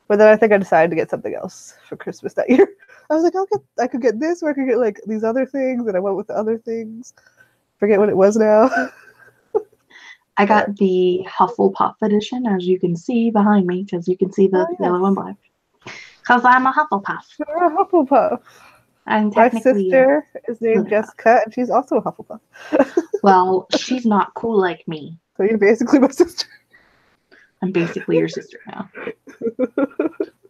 But then I think I decided to get something else for Christmas that year. I was like, I could get this, or I could get like these other things, and I went with the other ththings. Forget what it was now. I got the Hufflepuff edition, as you can see behind me, because you can see the yellow and black. Because I'm a Hufflepuff. You're a Hufflepuff. My sister is named Jessica, and she's also a Hufflepuff. Well, she's not cool like me. So you're basically my sister. I'm basically your sister now.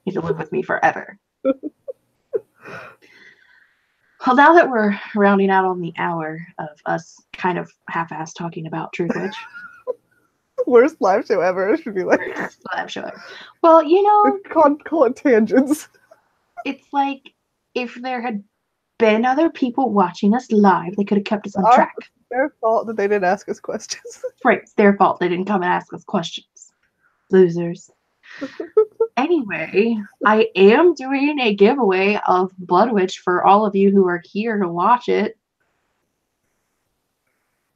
You can live with me forever. Well, now that we're rounding out on the hour of us kind of half-assed talking about TRUTHWITCH. Worst live show ever, it should be like. Worst live show ever. Well, you know. Call it tangents. It's like, if there had been other people watching us live, they could have kept us on track. It's their fault that they didn't ask us questions. Right, it's their fault they didn't come and ask us questions. Losers. Anyway, I am doing a giveaway of BLOODWITCH for all of you who are here to watch it.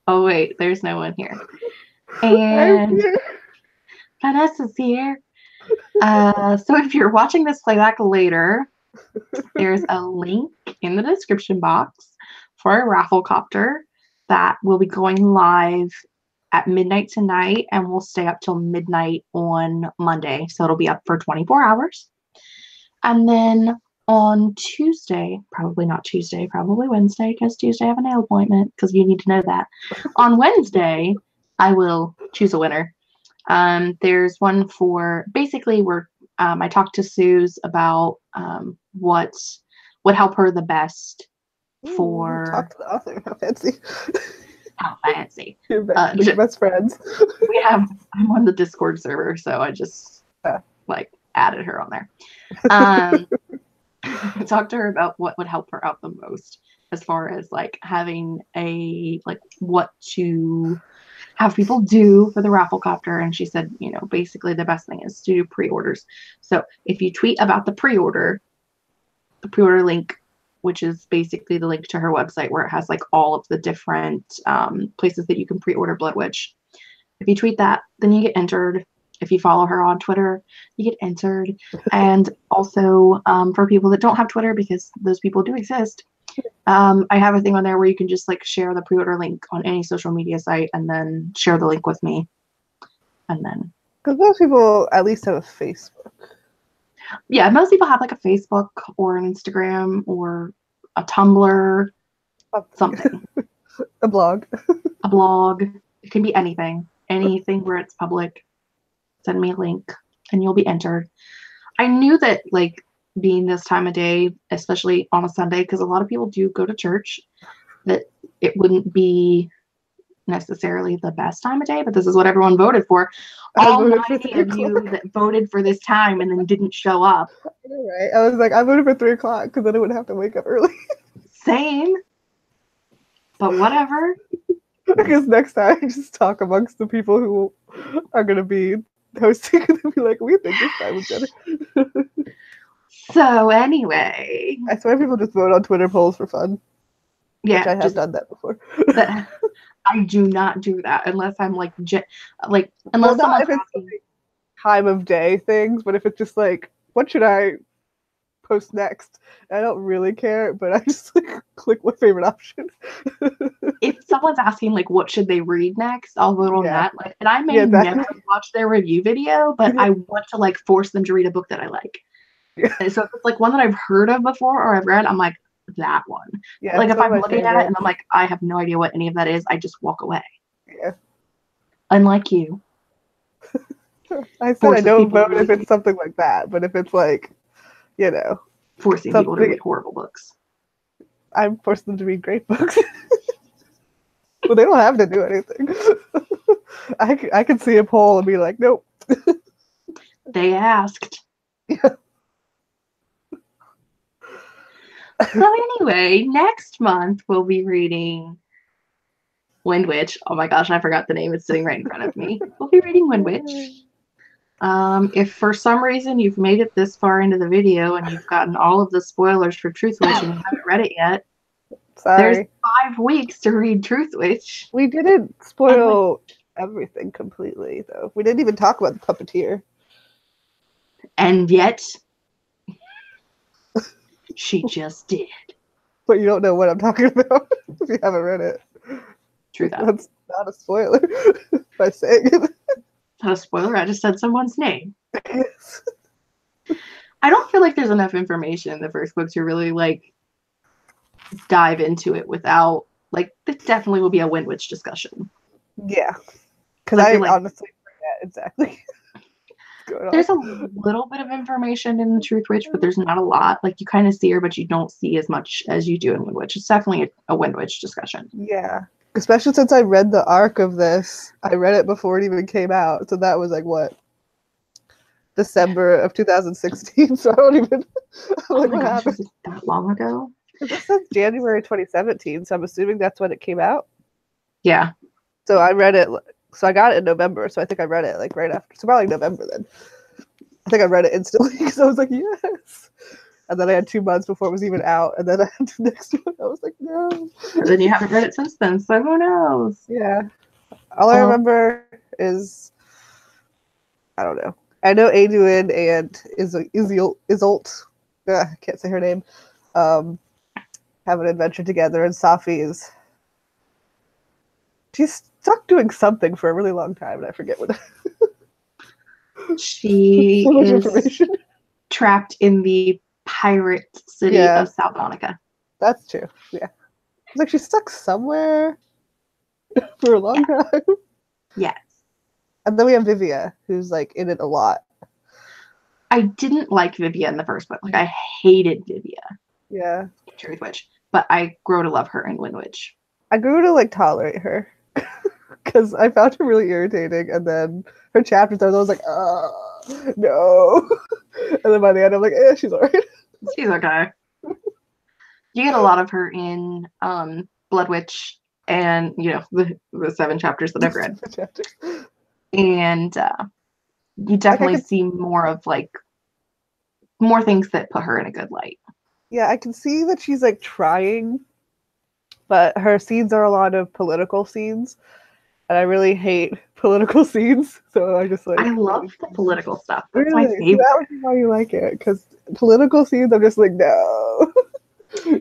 Oh wait, there's no one here. And Vanessa's here. So if you're watching this playback later, there's a link in the description box for a Rafflecopter that will be going live at midnight tonight and will stay up till midnight on Monday. So it'll be up for 24 hours. And then on Tuesday, probably not Tuesday, probably Wednesday, because Tuesday I have a nail appointment, because you need to know that. On Wednesday, I will choose a winner. There's one for, basically, I talked to Suze about what would help her the best for... Talk to the author, how fancy. How fancy. Your best friends. I'm on the Discord server, so I just added her on there. I talked to her about what would help her out the most as far as like having what to have people do for the Rafflecopter, and she said, basically the best thing is to do pre-orders. So if you tweet about the pre-order link, which is basically the link to her website where it has like all of the different places that you can pre-order BLOODWITCH. If you tweet that, then you get entered. If you follow her on Twitter, you get entered. And also for people that don't have Twitter, because those people do exist, I have a thing on there where you can just like share the pre-order link on any social media site and then share the link with me. And then. Because most people at least have a Facebook. Yeah, most people have like a Facebook or an Instagram or a Tumblr, something. A blog. A blog. It can be anything. Anything where it's public. Send me a link and you'll be entered. I knew that like being this time of day, especially on a Sunday, because a lot of people do go to church, that it wouldn't be necessarily the best time of day, but this is what everyone voted for. All 90 of you that voted for this time and then didn't show up. Right. I was like, I voted for 3 o'clock because then I wouldn't have to wake up early. Same. But whatever. Because next time I just talk amongst the people who are going to be hosting and be like, we think this time was better. So anyway. I swear people just vote on Twitter polls for fun. Yeah. Which I have done that before. I do not do that unless I'm like unless someone's asking time of day things, but if it's just like, what should I post next? I don't really care, but I just like click my favorite option. If someone's asking like what should they read next, I'll vote on that. Like, and I may never watch their review video, but I want to like force them to read a book that I like. And so if it's like one that I've heard of before or I've read, I'm like, that one. Yeah, Like it's if one of I'm my looking at it and favorites. I'm like, I have no idea what any of that is, I just walk away. Yeah. Unlike you. I said I Forces don't people to vote if read, it's something like that, but if it's like, you know, forcing people to something, read horrible books. I'm forcing them to read great books. Well, they don't have to do anything. I can see a poll and be like, nope. They asked. Yeah. So anyway, next month we'll be reading Windwitch. Oh my gosh, I forgot the name. It's sitting right in front of me. We'll be reading Windwitch. If for some reason you've made it this far into the video and you've gotten all of the spoilers for Truthwitch and you haven't read it yet, Sorry. there's 5 weeks to read Truthwitch. We didn't spoil everything completely, though. We didn't even talk about the puppeteer. And yet, she just did. But you don't know what I'm talking about if you haven't read it. True that. That's not a spoiler by saying it. Not a spoiler, I just said someone's name. Yes. I don't feel like there's enough information in the first book to really, like, dive into it without, like, this definitely will be a Windwitch discussion. Yeah. Because I honestly forget exactly what's going on. There's a little bit of information in the Truthwitch, but there's not a lot. Like, you kind of see her, but you don't see as much as you do in Windwitch. It's definitely a Windwitch discussion. Yeah. Especially since I read the arc of this. I read it before it even came out. So that was like, what? December of 2016. So I don't even... Oh my gosh, was it that long ago? This says January 2017, so I'm assuming that's when it came out. Yeah. So I read it... So I got it in November, so I think I read it like right after. So probably November then. I think I read it instantly because I was like, yes. And then I had 2 months before it was even out, and then I had the next one. I was like, no. And then you haven't read it since then, so who knows? Yeah. All I remember is, I don't know. I know Aduin and Isolt, I can't say her name, have an adventure together, and Safi she's stuck doing something for a really long time, and I forget what. She so much is information. Trapped in the pirate city of South Monica. That's true. Yeah. It's like she's stuck somewhere for a long time. Yes. And then we have Vivia, who's like in it a lot. I didn't like Vivia in the first book. Like, I hated Vivia. Yeah. In Truthwitch. But I grew to love her in Windwitch. I grew to like tolerate her. Because I found her really irritating, and then her chapters, I was like, oh, no. And then by the end, I'm like, she's alright. She's okay. You get a lot of her in BLOODWITCH and, you know, the 7 chapters that I've read. And you definitely see more of, like, more things that put her in a good light. Yeah, I can see that she's, like, trying, but her scenes are a lot of political scenes. And I really hate political scenes, so I just like... I love the political stuff. That's really? my favorite. That would be why you like it, because political scenes, I'm just like, no.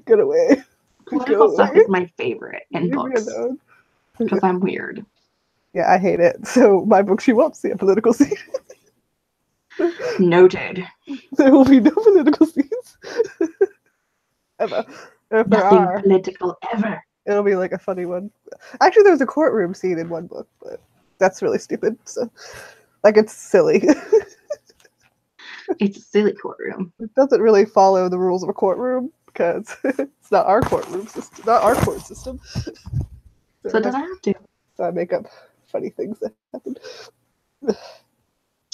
Get away. Political stuff is my favorite in books. Because I'm weird. Yeah, I hate it. So my book, she won't see a political scene. Noted. There will be no political scenes. Ever. If there Nothing are, political ever. It'll be like a funny one. Actually, there's a courtroom scene in one book, but that's really stupid. So, like, it's silly. It's a silly courtroom. It doesn't really follow the rules of a courtroom because it's not our courtroom system, not our court system. So it doesn't have to. So I make up funny things that happen.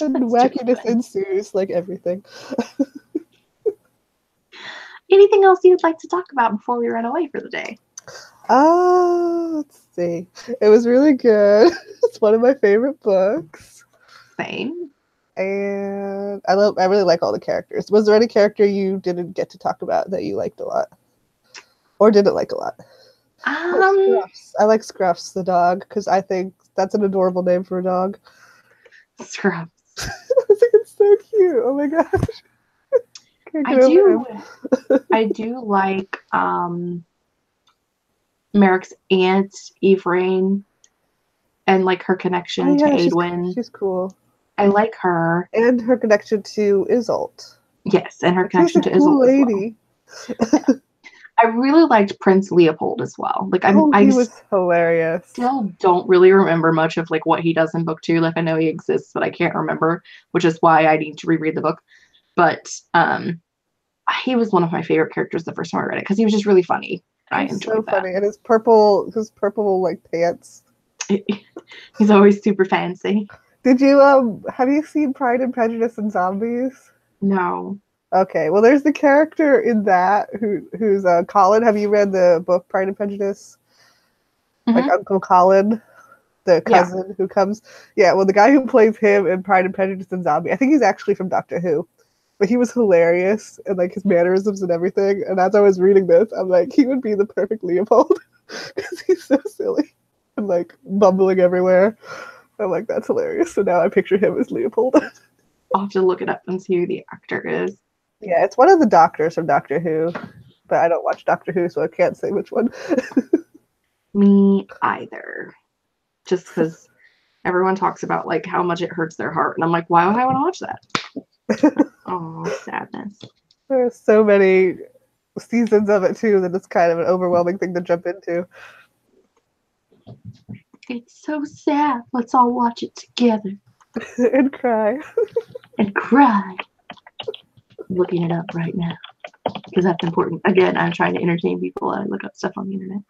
And wackiness ensues, like everything. Anything else you'd like to talk about before we run away for the day? Let's see. It was really good. It's one of my favorite books. Same. And I really like all the characters. Was there any character you didn't get to talk about that you liked a lot? Or didn't like a lot? Scruffs. I like Scruffs, the dog, because I think that's an adorable name for a dog. Scruffs. I think it's so cute. Oh my gosh. I do like Merrick's aunt, Ephraim, and like her connection to Adwin. She's cool. I like her. And her connection to Isolt. Yes, and her connection to She's a cool Isolt lady. as well. I really liked Prince Leopold as well. Like He was hilarious. Still don't really remember much of like what he does in book 2. Like I know he exists, but I can't remember, which is why I need to reread the book. But he was one of my favorite characters the first time I read it because he was just really funny. I enjoyed that. Funny, and his purple like pants. He's always super fancy. Did you have you seen Pride and Prejudice and Zombies? No. Okay, well, there's the character in that who's Colin. Have you read the book Pride and Prejudice? Mm-hmm. Like Uncle Colin, the cousin who comes. Yeah, well, the guy who plays him in Pride and Prejudice and Zombie, I think he's actually from Doctor Who. But he was hilarious, and like his mannerisms and everything. And as I was reading this, I'm like, he would be the perfect Leopold because he's so silly and like bumbling everywhere. I'm like, that's hilarious. So now I picture him as Leopold. I'll have to look it up and see who the actor is. Yeah, it's one of the doctors from Doctor Who, but I don't watch Doctor Who, so I can't say which one. Me either. Just because everyone talks about like how much it hurts their heart, and I'm like, why would I want to watch that? Oh, sadness. There's so many seasons of it too that it's kind of an overwhelming thing to jump into. It's so sad. Let's all watch it together. And cry. And cry. I'm looking it up right now. Because that's important. Again, I'm trying to entertain people. I look up stuff on the internet.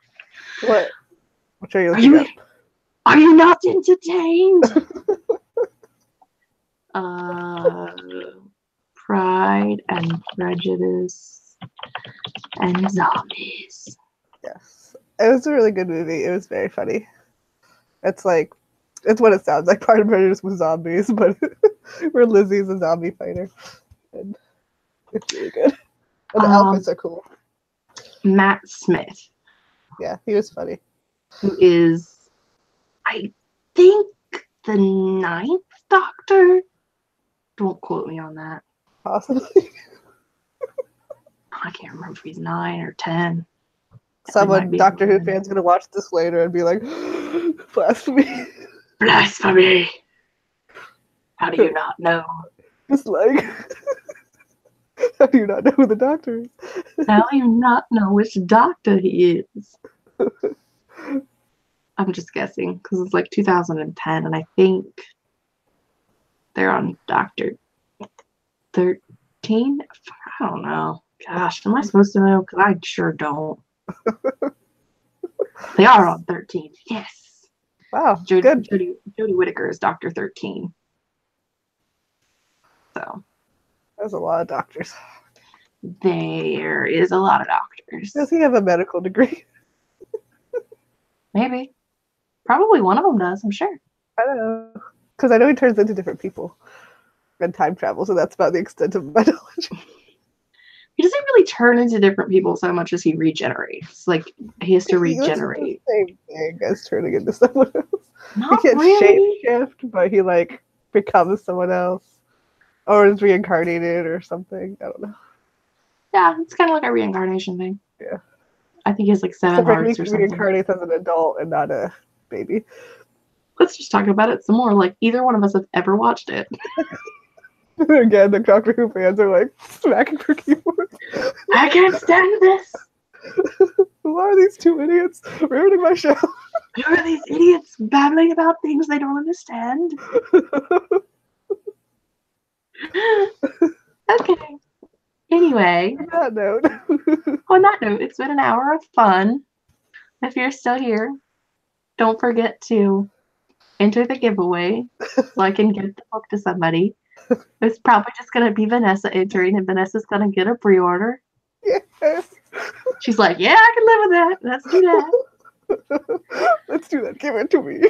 What are you looking up? Are you not entertained? Pride and Prejudice and Zombies. Yes. It was a really good movie. It was very funny. It's what it sounds like. Pride and Prejudice with zombies, but where Lizzie's a zombie fighter. And it's really good. And the outfits are cool. Matt Smith. Yeah, he was funny. Who is, I think, the 9th Doctor? Don't quote me on that. Possibly. I can't remember if he's 9 or 10. Someone, Doctor Who fans, gonna watch this later and be like, blasphemy. Blasphemy. How do you not know? Just like, how do you not know who the Doctor is? How do you not know which Doctor he is? I'm just guessing because it's like 2010, and I think they're on Doctor 13. I don't know. Gosh, am I supposed to know? Because I sure don't. They are on 13. Yes. Wow. Jodie Whittaker is Doctor 13. So. There's a lot of doctors. There is a lot of doctors. Does he have a medical degree? Maybe. Probably one of them does, I'm sure. I don't know. Because I know he turns into different people and time travel, so that's about the extent of my knowledge. He doesn't really turn into different people so much as he regenerates. Like, he has to regenerate. The same thing as turning into someone else. Not he can't really. shape-shift, but he, like, becomes someone else. Or is reincarnated or something. I don't know. Yeah, it's kind of like a reincarnation thing. Yeah. I think he has, like, 7 hearts or something. Reincarnates as an adult and not a baby. Let's just talk about it some more. Like, either one of us have ever watched it. Again, the Doctor Who fans are like smacking for keyboards. I can't stand this. Who are these two idiots ruining my show? Who are these idiots babbling about things they don't understand? Okay. Anyway. On that note, it's been an hour of fun. If you're still here, don't forget to enter the giveaway so I can get the book to somebody. It's probably just going to be Vanessa entering, and Vanessa's going to get a pre-order. Yes. She's like, yeah, I can live with that. Let's do that. Let's do that. Give it to me.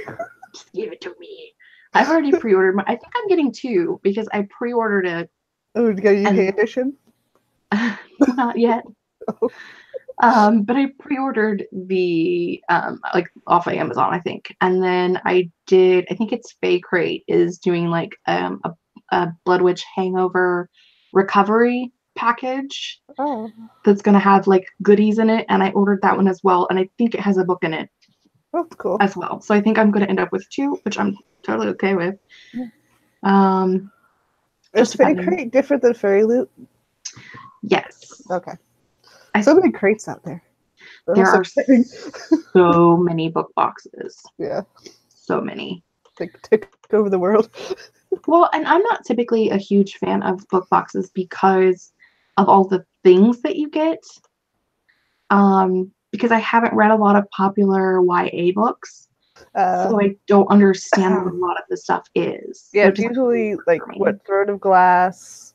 Just give it to me. I've already pre-ordered I think I'm getting 2 because I pre-ordered it. Oh, did you get a UK edition? Not yet. Oh. But I pre-ordered the like off of Amazon, I think. And then I think it's Fae Crate is doing like a BLOODWITCH hangover recovery package that's going to have like goodies in it, and I ordered that one as well, and I think it has a book in it. That's cool. As well. So I think I'm going to end up with 2, which I'm totally okay with. Is Fae Crate different than Fairy Loot? Yes. Okay. So many crates out there. There are so many book boxes. Yeah. So many. Like tick over the world. Well, and I'm not typically a huge fan of book boxes because of all the things that you get. Because I haven't read a lot of popular YA books. So I don't understand what a lot of the stuff is. Yeah, so it's usually like what, Throne of Glass,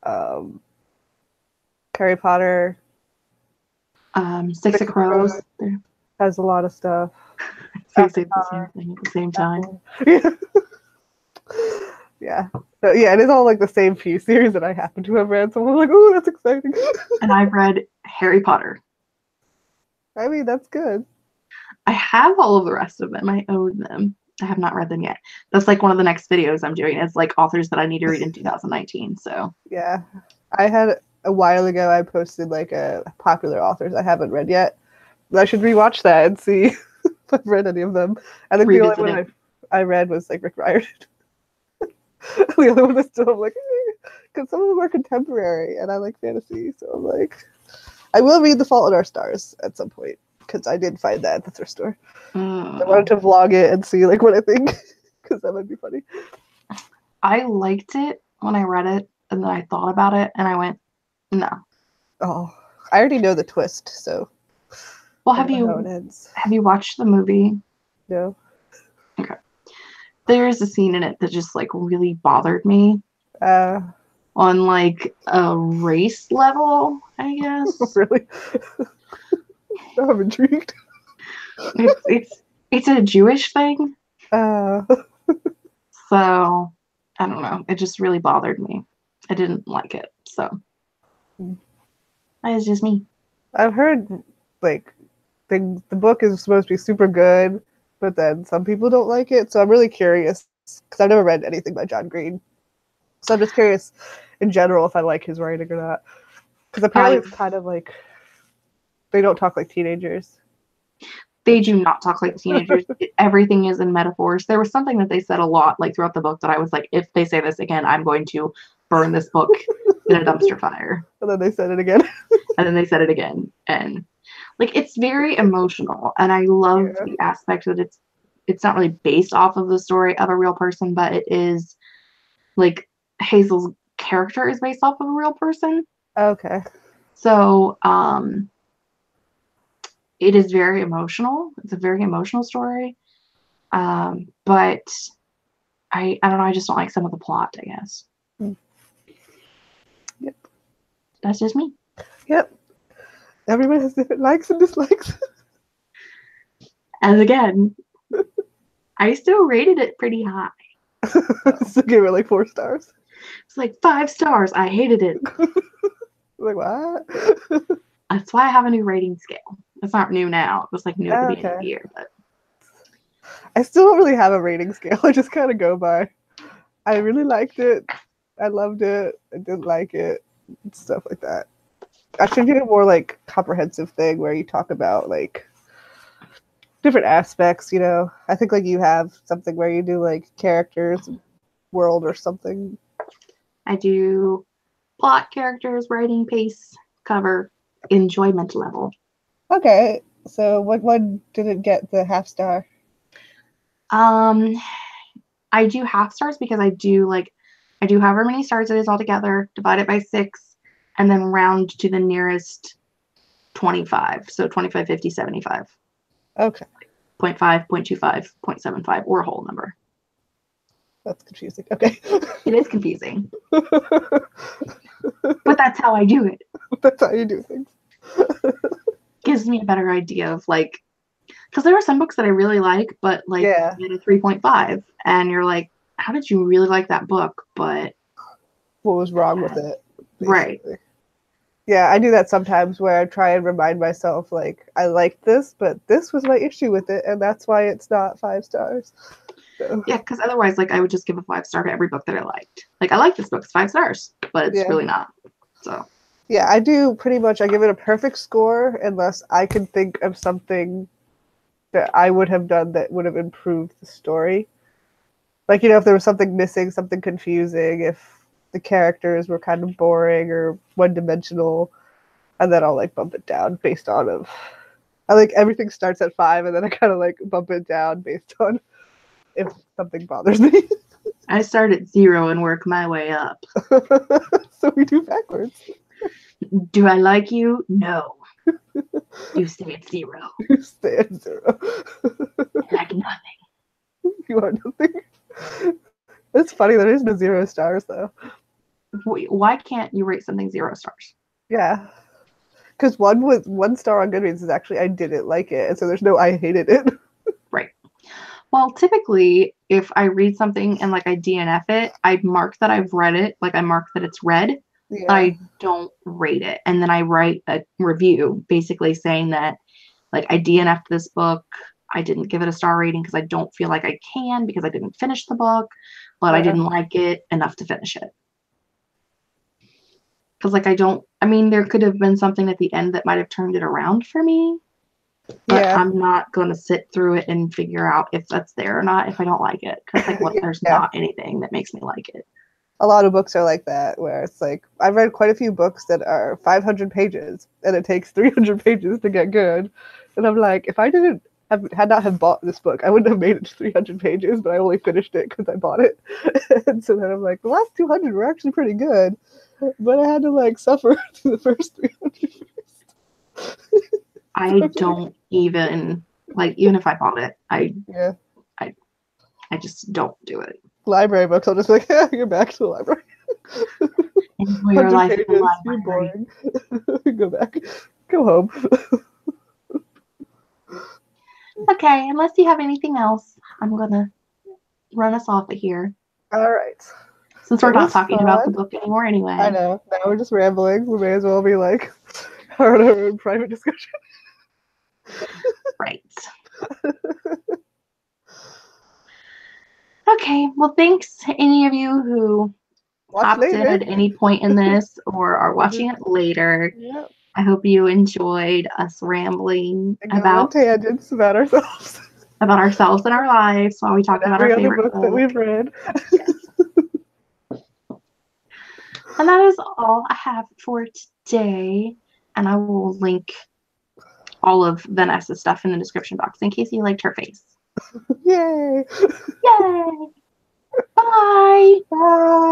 Harry Potter, Six of Crows has a lot of stuff. They say the same thing at the same time. Yeah. So, yeah, it is all like the same few series that I happen to have read. So I'm like, oh, that's exciting. And I've read Harry Potter. I mean, that's good. I have all of the rest of them. I own them. I have not read them yet. That's like one of the next videos I'm doing. It's like authors that I need to read in 2019. So yeah, I had a while ago. I posted like a popular authors I haven't read yet. I should rewatch that and see if I've read any of them. I think the only one I read was like Rick Riordan. The other one is still I'm like, because some of them are contemporary and I like fantasy, so I'm like, I will read The Fault in Our Stars at some point because I did find that at the thrift store. I wanted to vlog it and see like what I think because that might be funny. I liked it when I read it and then I thought about it and I went, no. Oh, I already know the twist, so. Well, have you watched the movie? No. Okay. There's a scene in it that just like really bothered me. On like a race level, I guess. Really? I'm intrigued. It's a Jewish thing. So I don't know. It just really bothered me. I didn't like it. So it's just me. I've heard like the book is supposed to be super good, but then some people don't like it. So I'm really curious because I've never read anything by John Green. So I'm just curious in general if I like his writing or not. Because apparently it's kind of like they don't talk like teenagers. They do not talk like teenagers. Everything is in metaphors. There was something that they said a lot like throughout the book that I was like, if they say this again, I'm going to burn this book in a dumpster fire. And then they said it again. And then they said it again. And like it's very emotional. And I love the aspect that it's not really based off of the story of a real person, but it is like Hazel's character is based off of a real person. Okay. So it is very emotional. It's a very emotional story. But I don't know, I just don't like some of the plot, I guess. Yep. That's just me. Yep. Everyone has different likes and dislikes. And again, I still rated it pretty high. So gave it like 4 stars. It's like 5 stars. I hated it. Like what? That's why I have a new rating scale. It's not new now. It was like new at the beginning of the year, but I still don't really have a rating scale. I just kind of go by. I really liked it. I loved it. I didn't like it. Stuff like that. I should do a more like comprehensive thing where you talk about like different aspects, you know. I think like you have something where you do like characters, world or something. I do plot, characters, writing, pace, cover, enjoyment level. Okay. So what one did it get the half star? I do half stars because I do however many stars it is altogether, divide it by 6, and then round to the nearest 25. So 25, 50, 75. Okay. 0.5, 0.25, 0.75, or a whole number. That's confusing. Okay. It is confusing. But that's how I do it. That's how you do things. Gives me a better idea of like, because there are some books that I really like, but like you get a 3.5, and you're like, how did you really like that book? But what was wrong with it? Basically. Right. Yeah, I do that sometimes where I try and remind myself, like, I liked this, but this was my issue with it, and that's why it's not 5 stars. So. Yeah, because otherwise, like, I would just give a 5-star to every book that I liked. Like, I like this book, it's 5 stars, but it's really not. So. Yeah, I do pretty much. I give it a perfect score unless I can think of something that I would have done that would have improved the story. Like, you know, if there was something missing, something confusing, if the characters were kind of boring or one-dimensional, and then I'll like bump it down based on of. I like everything starts at 5, and then I kind of like bump it down based on if something bothers me. I start at 0 and work my way up. So we do backwards. Do I like you? No. You stay at 0. You stay at 0. Like nothing. You are nothing. It's funny, there is no 0 stars though. Why can't you rate something 0 stars? Yeah. Because 1 star on Goodreads is actually I didn't like it, and so there's no I hated it. Right. Well, typically, if I read something and like I DNF it, I mark that I've read it, like I mark that it's read. Yeah. I don't rate it, and then I write a review, basically saying that like I DNF'd this book. I didn't give it a star rating because I don't feel like I can because I didn't finish the book, but I didn't like it enough to finish it. Because like I mean, there could have been something at the end that might have turned it around for me. But I'm not going to sit through it and figure out if that's there or not if I don't like it. Because like, there's not anything that makes me like it. A lot of books are like that, where it's like, I've read quite a few books that are 500 pages, and it takes 300 pages to get good. And I'm like, if I had not have bought this book, I wouldn't have made it to 300 pages, but I only finished it because I bought it. And so then I'm like, the last 200 were actually pretty good, but I had to like suffer through the first 300 first. I don't even like, even if I bought it, I just don't do it. Library books, I'll just be like, yeah, you're back to the library. Enjoy your life in the library. You're boring. Go back. Go home. Okay, unless you have anything else, I'm gonna run us off of here. All right. Since we're not talking about the book anymore anyway. I know. Now we're just rambling. We may as well be like our own private discussion. Right. Okay, well, thanks to any of you who popped in at any point in this or are watching it later. Yep. I hope you enjoyed us rambling about tangents about ourselves. About ourselves and our lives while we talk about our favorite book that we've read. Yes. And that is all I have for today. And I will link all of Vanessa's stuff in the description box in case you liked her face. Yay! Yay! Bye! Bye!